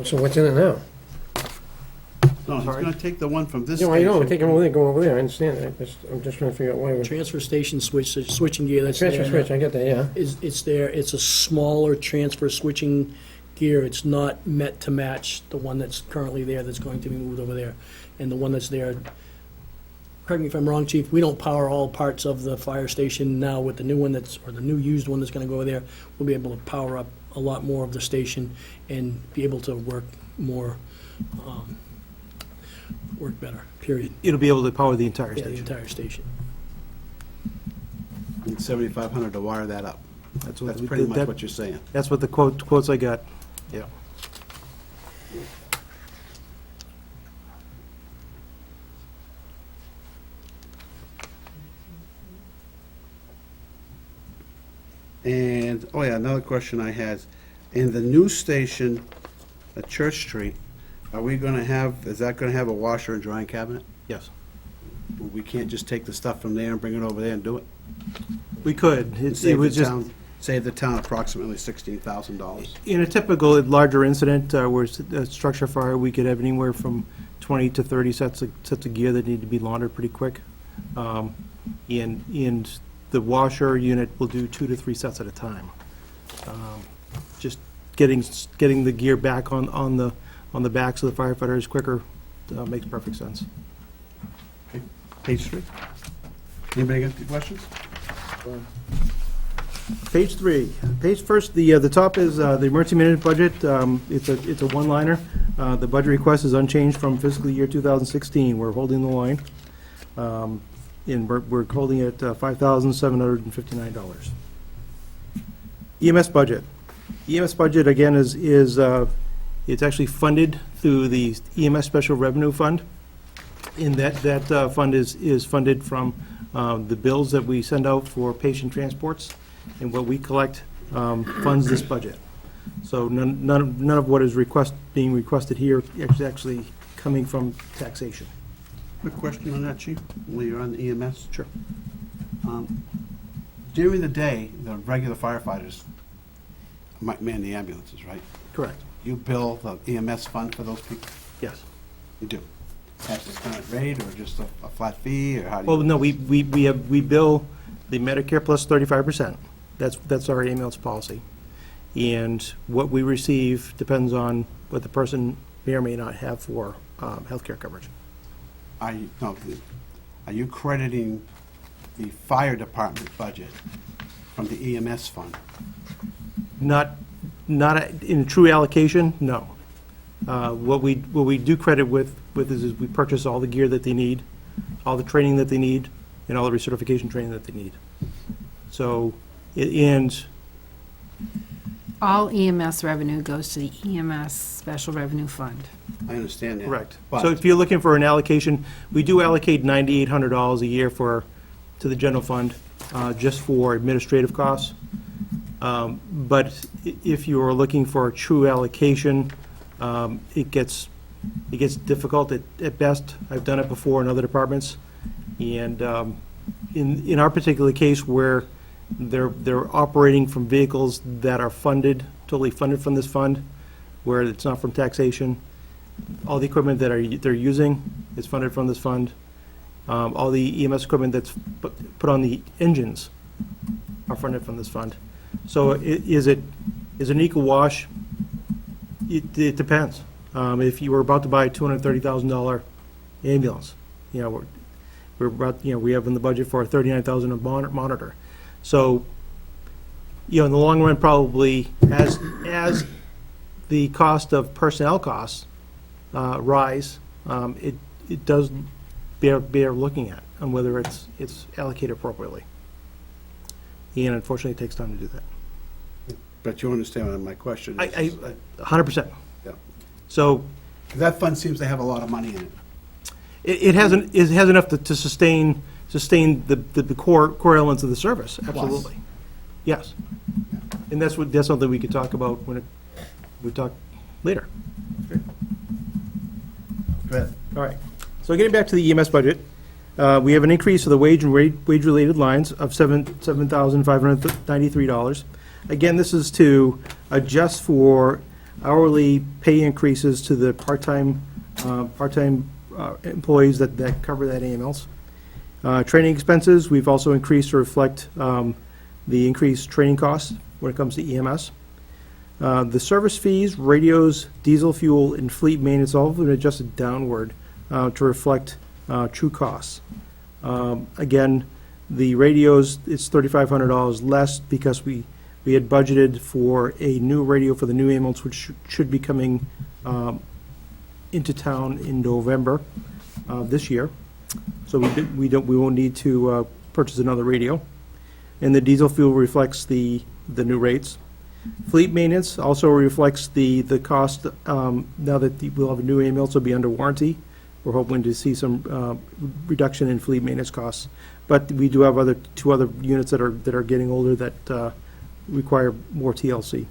So what's in it now? No, he's gonna take the one from this No, I station. know, take them over there, go over there, I understand that. I'm just trying to figure out why we're... Transfer station switch, the switching gear that's there. Transfer switch, I get that, yeah. It's there, it's a smaller transfer switching gear. It's not meant to match the one that's currently there that's going to be moved over there. And the one that's there, correct me if I'm wrong, Chief, we don't power all parts of the fire station now with the new one or the new used one that's gonna go there. We'll be able to power up a lot more of the station and be able to work more, work better, period. It'll be able to power the entire Yeah, the station. entire station. Need $7,500 to wire that up. That's what That's we pretty did. much what you're saying. That's what the quotes I got, yeah. And, oh yeah, another question I had. In the new station at Church Street, are we gonna have, is that gonna have a washer and drying cabinet? Yes. We can't just take the stuff from there and bring it over there and do it? We could. It Save was the just, town, save the town approximately $16,000. in a typical larger incident, where it's a structure fire, we could have anywhere from 20 to 30 sets of gear that need to be laundered pretty quick. And the washer unit will do 2 to 3 sets at a time. Just getting the gear back on the backs of the firefighters quicker makes perfect sense. Page 3. Anybody got any questions? Page 3. Page first, the top is the emergency management budget. It's a one-liner. The budget request is unchanged from fiscal year 2016. We're holding the line. And we're holding it at $5,759. EMS budget. EMS budget, again, is it's actually funded through the EMS Special Revenue Fund. And that fund is funded from the bills that we send out for patient transports, and what we collect funds this budget. So none of what is being requested here is actually coming from taxation. Quick question on that, Chief, while you're on the EMS. Sure. During the day, the regular firefighters might man the ambulances, right? Correct. You bill the EMS fund for those people? Yes. You do? At the current rate, or just a flat fee, or how do you? Well, no, we bill the Medicare plus 35%. That's our ambulance policy. And what we receive depends on what the person may or may not have for healthcare coverage. Are you crediting the fire department budget from the EMS fund? Not in true allocation, no. What we do credit with is we purchase all the gear that they need, all the training that they need, and all the recertification training that they need. So, and All EMS revenue goes to the EMS Special Revenue Fund. I understand that. correct. But So if you're looking for an allocation, we do allocate $9,800 a year to the general fund, just for administrative costs. But if you are looking for a true allocation, it gets difficult at best. I've done it before in other departments. And in our particular case, where they're operating from vehicles that are totally funded from this fund, where it's not from taxation, all the equipment that they're using is funded from this fund. All the EMS equipment that's put on the engines are funded from this fund. So is it an equal wash? It depends. If you were about to buy a $230,000 ambulance, we're about, we have in the budget for a $39,000 monitor. So, in the long run, probably as the cost of personnel costs rise, it does bear looking at on whether it's allocated appropriately. And unfortunately, it takes time to do that. But you understand what my question is? 100%. Yeah. So That fund seems to have a lot of money in it. it has enough to sustain the core elements of the service. Absolutely. Yes. And that's something we could talk about when we talk later. Go ahead. All right. So getting back to the EMS budget, we have an increase of the wage and wage-related lines of $7,593. Again, this is to adjust for hourly pay increases to the part-time employees that cover that ambulance. Training expenses, we've also increased to reflect the increased training costs when it comes to EMS. The service fees, radios, diesel fuel, and fleet maintenance, all have been adjusted downward to reflect true costs. Again, the radios, it's $3,500 less because we had budgeted for a new radio for the new ambulance, which should be coming into town in November this year. So we won't need to purchase another radio. And the diesel fuel reflects the new rates. Fleet maintenance also reflects the cost, now that we'll have a new ambulance, will be under warranty. We're hoping to see some reduction in fleet maintenance costs. But we do have two other units that are getting older that require more TLC.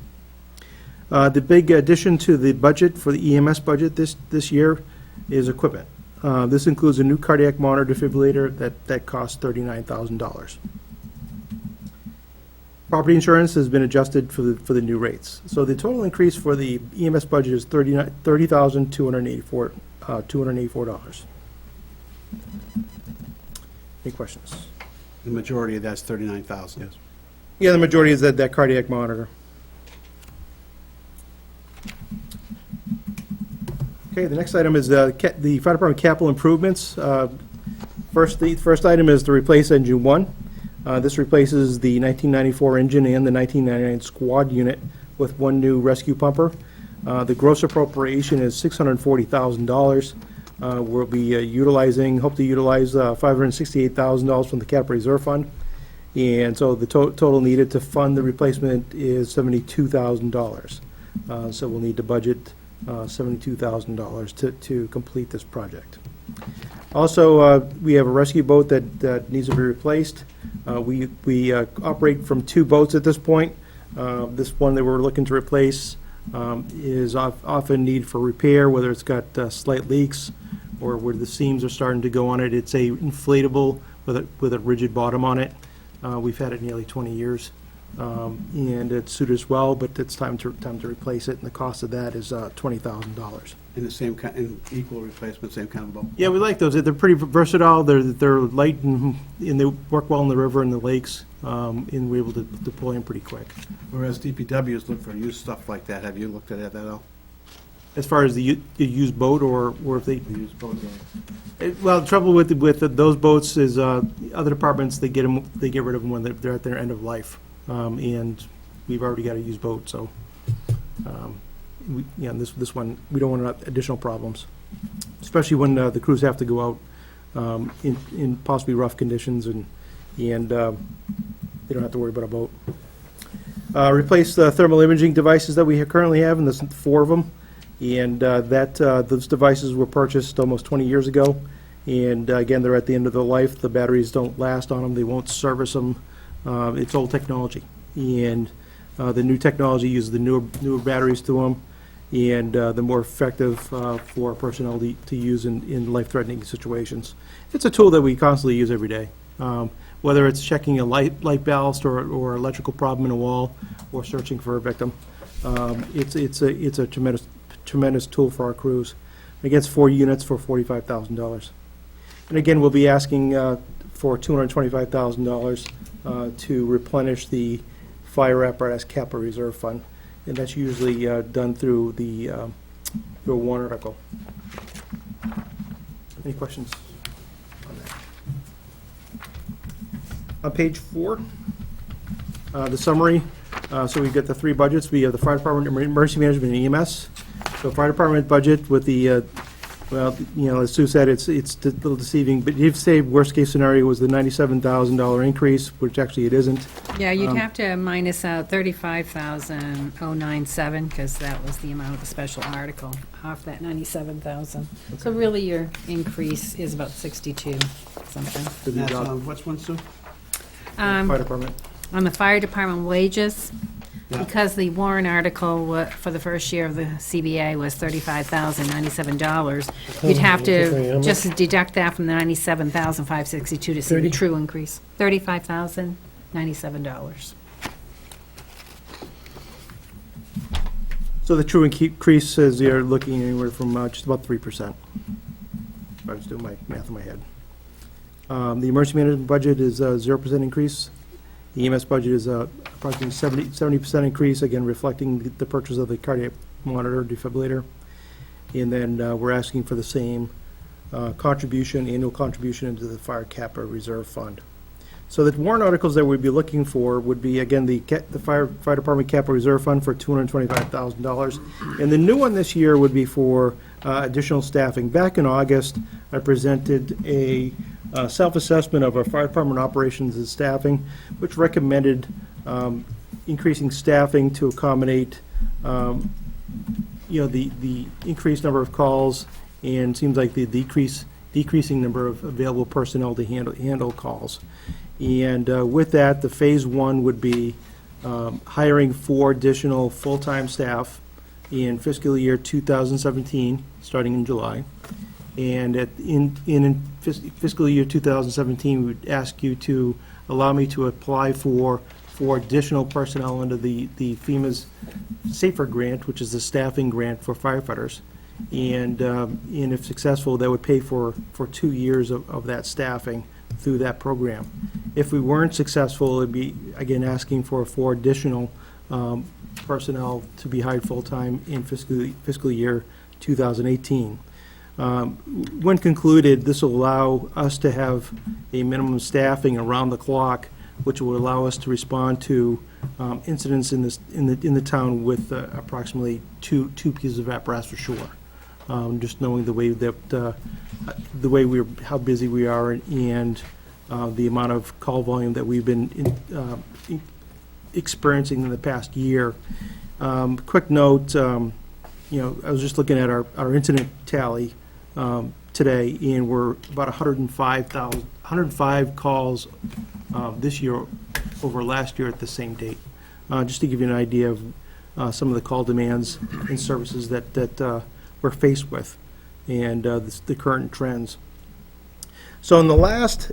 The big addition to the budget for the EMS budget this year is equipment. This includes a new cardiac monitor defibrillator that costs $39,000. Property insurance has been adjusted for the new rates. So the total increase for the EMS budget is $30,284. Any questions? The majority of that's 39,000. Yes. Yeah, the majority is that cardiac monitor. Okay, the next item is the fire department capital improvements. The first item is to replace engine 1. This replaces the 1994 engine and the 1999 squad unit with one new rescue pumper. The gross appropriation is $640,000. We'll be hope to utilize $568,000 from the capital reserve fund. And so the total needed to fund the replacement is $72,000. So we'll need to budget $72,000 to complete this project. Also, we have a rescue boat that needs to be replaced. We operate from 2 boats at this point. This one that we're looking to replace is often need for repair, whether it's got slight leaks or where the seams are starting to go on it. It's a inflatable with a rigid bottom on it. We've had it nearly 20 years, and it suited us well, but it's time to replace it, and the cost of that is $20,000. In the same kind, in equal replacement, same kind of boat. Yeah, we like those. They're pretty versatile. They're light and they work well in the river and the lakes, and we're able to deploy them pretty quick. Whereas DPWs look for used stuff like that. Have you looked at that at all? As far as the used boat, or if they, The used boat, well, the trouble with those boats is other departments, they get rid of them when they're at their end of life, and we've already got a used boat, so. This one, we don't want additional problems, especially when the crews have to go out in possibly rough conditions, and they don't have to worry about a boat. Replace the thermal imaging devices that we currently have, and there's 4 of them, and those devices were purchased almost 20 years ago, and again, they're at the end of their life. The batteries don't last on them. They won't service them. It's old technology, and the new technology uses the newer batteries to them, and the more effective for personnel to use in life-threatening situations. It's a tool that we constantly use every day, whether it's checking a light ballast or electrical problem in a wall, or searching for a victim. It's a tremendous tool for our crews. It gets 4 units for $45,000. And again, we'll be asking for $225,000 to replenish the fire apparatus capital reserve fund, and that's usually done through the warrant article. Any questions on that? On page 4, the summary. So we've got the 3 budgets. We have the fire department, emergency management, and EMS. So fire department budget with the as Sue said, it's a little deceiving, but you've said worst-case scenario was the $97,000 increase, which actually it isn't. Yeah, you'd have to minus out $35,097, because that was the amount of the special article off that $97,000. So really, your increase is about 62 something. And that's on, what's one, Sue? Fire department. On the fire department wages, Yeah. because the warrant article for the first year of the CBA was $35,097, you'd have to just deduct that from the $97,562 to see the true increase. $35,097. So the true increase is you're looking anywhere from just about 3%. If I was doing my math in my head. The emergency management budget is a 0% increase. The EMS budget is approximately 70% increase, again reflecting the purchase of the cardiac monitor defibrillator. And then we're asking for the same annual contribution into the fire capital reserve fund. So the warrant articles that we'd be looking for would be, again, the fire department capital reserve fund for $225,000. And the new one this year would be for additional staffing. Back in August, I presented a self-assessment of our fire department operations and staffing, which recommended increasing staffing to accommodate, the increased number of calls, and seems like the decreasing number of available personnel to handle calls. And with that, the phase 1 would be hiring 4 additional full-time staff in fiscal year 2017, starting in July. And in fiscal year 2017, we would ask you to allow me to apply for additional personnel under the FEMA's SAFER grant, which is the staffing grant for firefighters. And if successful, that would pay for 2 years of that staffing through that program. If we weren't successful, it'd be, again, asking for 4 additional personnel to be hired full-time in fiscal year 2018. When concluded, this will allow us to have a minimum staffing around the clock, which will allow us to respond to incidents in the town with approximately two pieces of apparatus for sure. Just knowing the way that how busy we are and the amount of call volume that we've been experiencing in the past year. Quick note, I was just looking at our incident tally today, and we're about 105 calls this year over last year at the same date. Just to give you an idea of some of the call demands and services that we're faced with, and the current trends. So in the last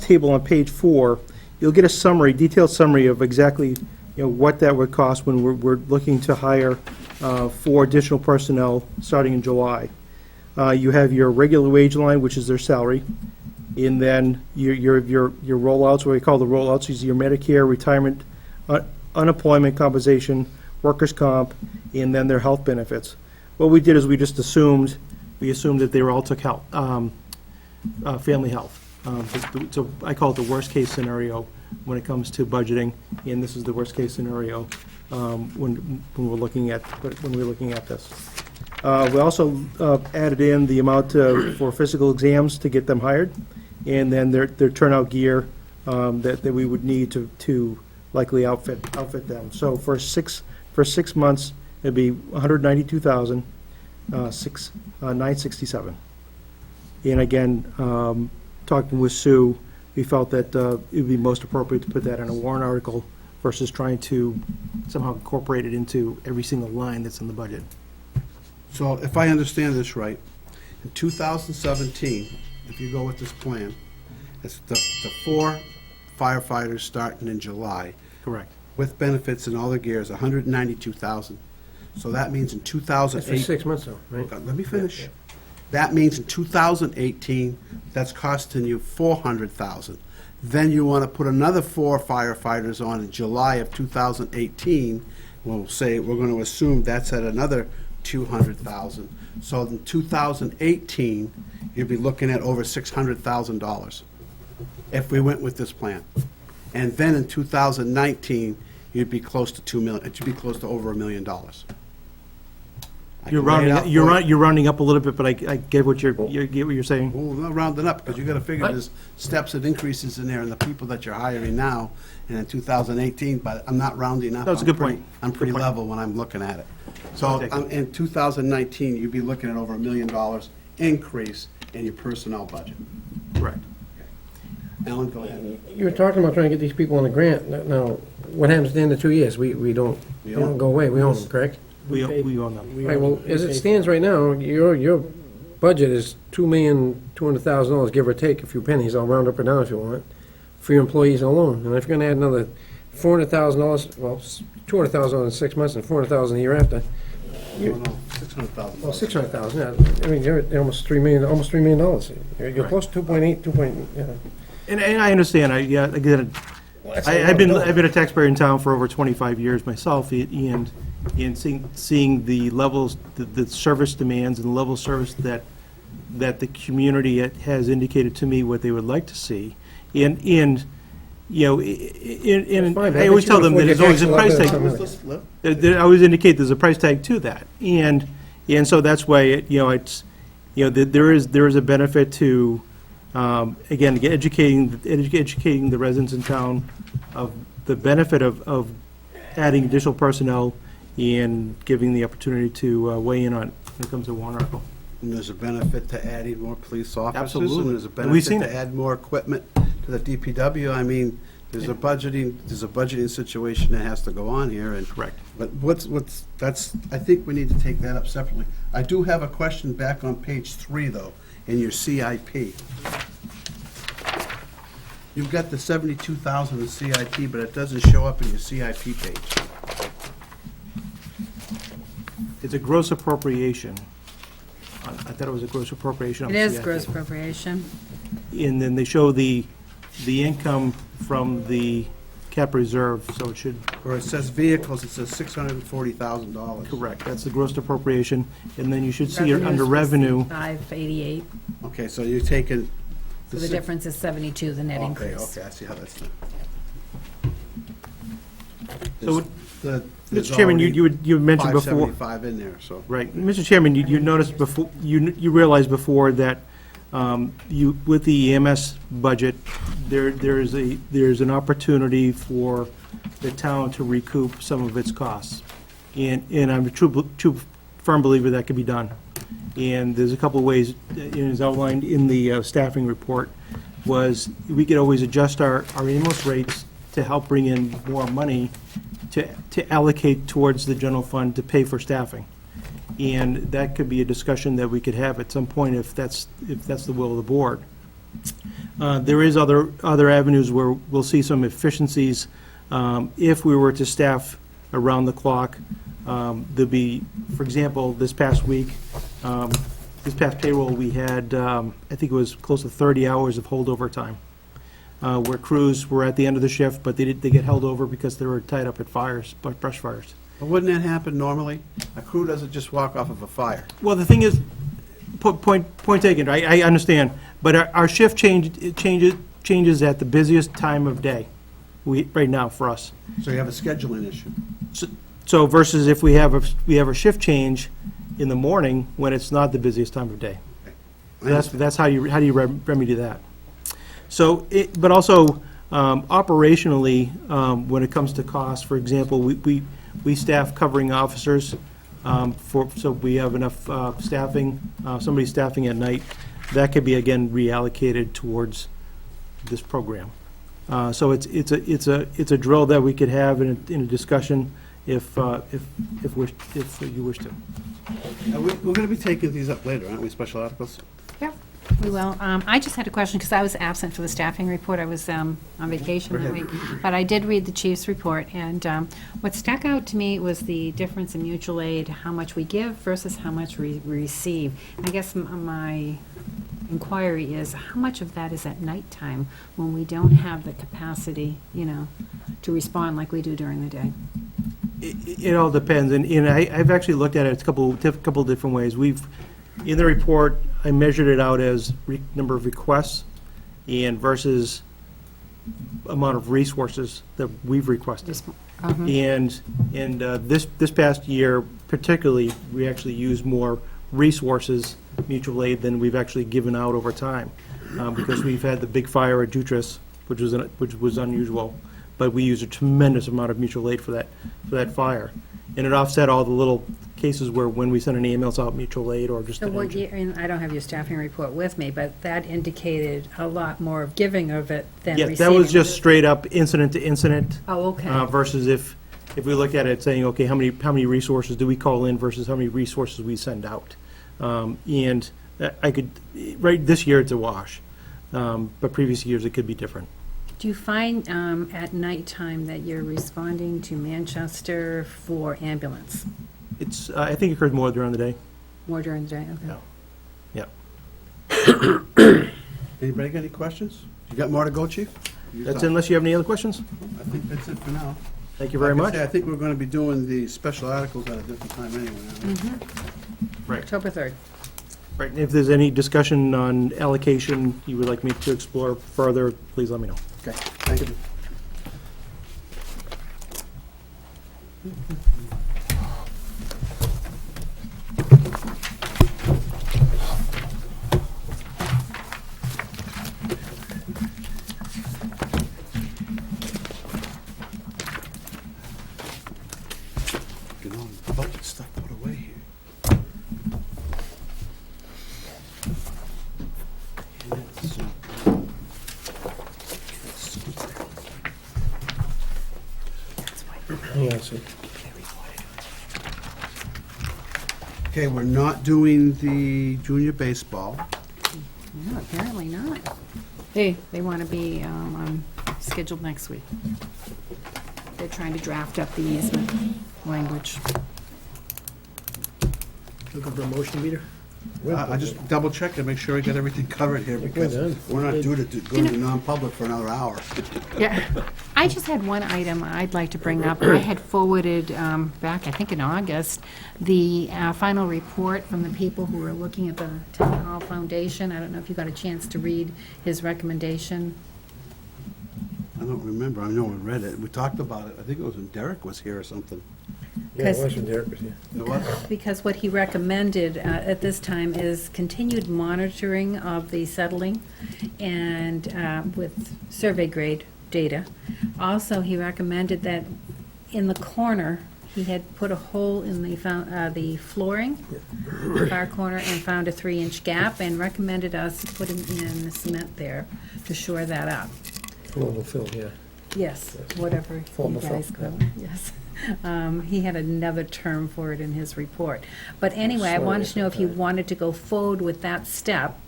table on page 4, you'll get a detailed summary of exactly what that would cost when we're looking to hire 4 additional personnel starting in July. You have your regular wage line, which is their salary, and then your rollouts, what we call the rollouts, is your Medicare, retirement, unemployment compensation, workers' comp, and then their health benefits. What we did is we assumed that they all took health, family health. So I call it the worst-case scenario when it comes to budgeting, and this is the worst-case scenario when we're looking at this. We also added in the amount for physical exams to get them hired, and then their turnout gear that we would need to likely outfit them. So for 6 months, it'd be $192,967. And again, talking with Sue, we felt that it would be most appropriate to put that in a warrant article versus trying to somehow incorporate it into every single line that's in the budget. So if I understand this right, in 2017, if you go with this plan, it's the 4 firefighters starting in July. Correct. With benefits and all the gears, $192,000. So that means in 2008. That's for 6 months though, right? Let me finish. That means in 2018, that's costing you $400,000. Then you want to put another 4 firefighters on in July of 2018. We'll say, we're going to assume that's at another $200,000. So in 2018, you'd be looking at over $600,000 if we went with this plan. And then in 2019, you'd be close to $2 million. It should be close to over $1 million. You're rounding up a little bit, but I get what you're saying. Well, we're not rounding up, because you gotta figure there's steps and increases in there, and the people that you're hiring now, and in 2018, but I'm not rounding up. That's a good point. I'm pretty level when I'm looking at it. So, in 2019, you'd be looking at over $1 million increase in your personnel budget. Correct. Alan, go ahead. You were talking about trying to get these people on the grant. Now, what happens at the end of 2 years? We don't go away. We own them, correct? We own them. Right, well, as it stands right now, your budget is $2,200,000, give or take a few pennies. I'll round up or down if you want, for your employees alone. And if you're gonna add another $400,000, well, $200,000 in 6 months and $400,000 a year after. No, $600,000. Well, $600,000, yeah. I mean, you're almost $3 million. You're close to 2.8, yeah. And I understand. I've been a taxpayer in town for over 25 years myself, and seeing the levels, the service demands and the level of service that the community has indicated to me what they would like to see, and I always tell them that there's always a price tag. I always indicate there's a price tag to that, and so that's why there is a benefit to again educating the residents in town of the benefit of adding additional personnel and giving the opportunity to weigh in on it when it comes to warrant article. And there's a benefit to adding more police officers. Absolutely. And there's a And we've benefit seen to it. add more equipment to the DPW. I mean, There's a budgeting situation that has to go on here, and. Correct. But I think we need to take that up separately. I do have a question back on page 3, though, in your CIP. You've got the 72,000 in CIP, but it doesn't show up in your CIP page. It's a gross appropriation. I thought it was a gross appropriation. on It is CIP. gross appropriation. And then they show the income from the cap reserve, so it should, Where it says vehicles, it says $640,000. correct, that's the gross appropriation. And then you should see it under Revenues was revenue, 588, Okay, so you're taking. so the difference is 72, the net increase. Okay, I see how that's done. So, There's Mr. Chairman, already you had mentioned before. 575 in there, so. Right. Mr. Chairman, you noticed before, you realized before that with the EMS budget, there's an opportunity for the town to recoup some of its costs. And I'm a true firm believer that can be done. And there's a couple of ways, as outlined in the staffing report, was we could always adjust our ambulance rates to help bring in more money to allocate towards the general fund to pay for staffing. And that could be a discussion that we could have at some point if that's the will of the board. There is other avenues where we'll see some efficiencies. If we were to staff around the clock, there'll be, for example, this past week, this past payroll, we had, I think it was close to 30 hours of holdover time, where crews were at the end of the shift, but they get held over because they were tied up at fires, brush fires. But wouldn't that happen normally? A crew doesn't just walk off of a fire. Well, the thing is, point taken, I understand, but our shift changes at the busiest time of day, right now, for us. So you have a scheduling issue. So versus if we have a shift change in the morning when it's not the busiest time of day. That's how you remedy that. So, but also operationally, when it comes to cost, for example, we staff covering officers, so we have enough staffing, somebody staffing at night, that could be, again, reallocated towards this program. So it's a drill that we could have in a discussion if you wish to. We're going to be taking these up later, aren't we, special articles? Yep, we will. I just had a question, because I was absent for the staffing report. I was on vacation that week. But I did read the chief's report, and what stuck out to me was the difference in mutual aid, how much we give versus how much we receive. I guess my inquiry is, how much of that is at nighttime when we don't have the capacity, to respond like we do during the day? It all depends, and I've actually looked at it a couple different ways. In the report, I measured it out as number of requests and versus amount of resources that we've requested. And this past year, particularly, we actually used more resources, mutual aid, than we've actually given out over time, because we've had the big fire at Jutras, which was unusual, but we used a tremendous amount of mutual aid for that fire. And it offset all the little cases where when we sent an ambulance out, mutual aid or just So an what engine. year, and I don't have your staffing report with me, but that indicated a lot more of giving of it than Yeah, receiving. that was just straight up incident to incident. Oh, okay. Versus if we look at it saying, okay, how many resources do we call in versus how many resources we send out? And right, this year it's a wash, but previous years it could be different. Do you find at nighttime that you're responding to Manchester for ambulance? I think it occurs more during the day. More during the day, okay. Yeah. Anybody got any questions? You got more to go, Chief? That's it, unless you have any other questions? I think that's it for now. Thank you very Like I much. say, I think we're going to be doing the special articles at a different time anyway. Right. October 3rd. Right, and if there's any discussion on allocation you would like me to explore further, please let me know. Okay, thank you. Get all the budget stuff put away here. And that's, policy. Okay, we're not doing the junior baseball. No, apparently not. They want to be scheduled next week. They're trying to draft up the easement language. Looking for a motion, Peter? I just double checked to make sure I got everything covered here because done. we're not due to go to non-public for another hour. Yeah. I just had one item I'd like to bring up. I had forwarded back, I think in August, the final report from the people who were looking at the Town Hall Foundation. I don't know if you got a chance to read his recommendation. I don't remember. I know we read it. We talked about it. I think it was when Derek was here or something. Yeah, it was from Derek was here. It was? Because what he recommended at this time is continued monitoring of the settling and with survey grade data. Also, he recommended that in the corner, he had put a hole in the flooring, the far corner, and found a 3-inch gap, and recommended us putting in the cement there to shore that up. Global fill, yeah. Yes, whatever you Formal guys fill, call it, yes. He had another term for it in his report. But anyway, I wanted to know if you wanted to go forward with that step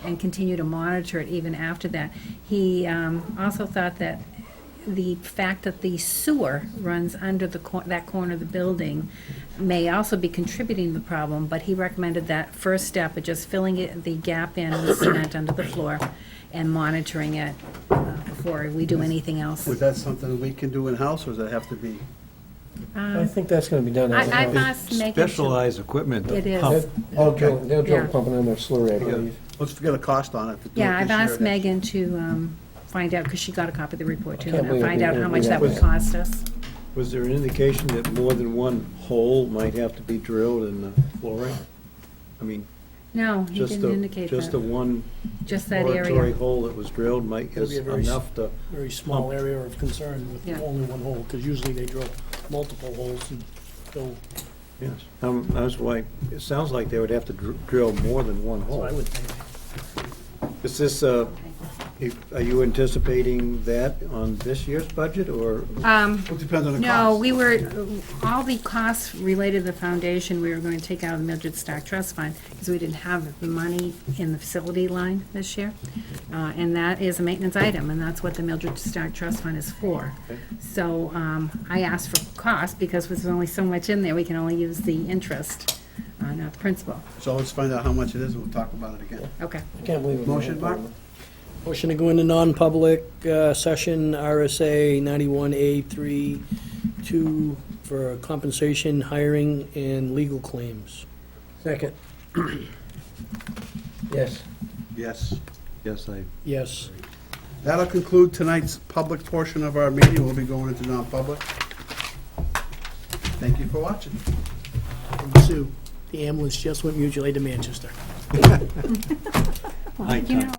and continue to monitor it even after that. He also thought that the fact that the sewer runs under that corner of the building may also be contributing to the problem, but he recommended that first step of just filling the gap in with cement under the floor and monitoring it before we do anything else. Was that something we can do in-house, or does that have to be? I think that's gonna be done. as a I've house. asked Megan to. Specialized equipment. It is. Pump. They'll drill Yeah. pumping in their slurry, I believe. Let's get a cost on it. to do it Yeah, I've this year. asked Megan to find out, because she got a copy of the report too, can't and believe find out we- how we much that have would cost us. Was there an indication that more than one hole might have to be drilled in the flooring? I mean, No, he just didn't the, indicate just the that. one Just that oratory area. hole that was drilled might, That'd is be a very enough to, Very small area of concern with Yeah. only one hole, because usually they drill multiple holes and go, yes. That's why, it sounds like they would have to drill more than one so I hole. would think. Is this, are you anticipating that on this year's budget, or? It depends on the cost. No, we were, all the costs related to the foundation, we were going to take out of the Mildred Stark Trust Fund, because we didn't have the money in the facility line this year. And that is a maintenance item, and that's what the Mildred Stark Trust Fund is for. Okay. So I asked for cost, because there's only so much in there, we can only use the interest, not the principal. So let's find out how much it is, and we'll talk about it again. Okay. I can't believe it. Motion, Mark? Motion to go into non-public session, RSA 91A32, for compensation, hiring, and legal claims. Second. Yes. Yes. Yes, Yes. That'll conclude tonight's public portion of our meeting. We'll be going into non-public. Thank you for watching. And Sue, the ambulance just went mutual aid to Manchester. Well, you know,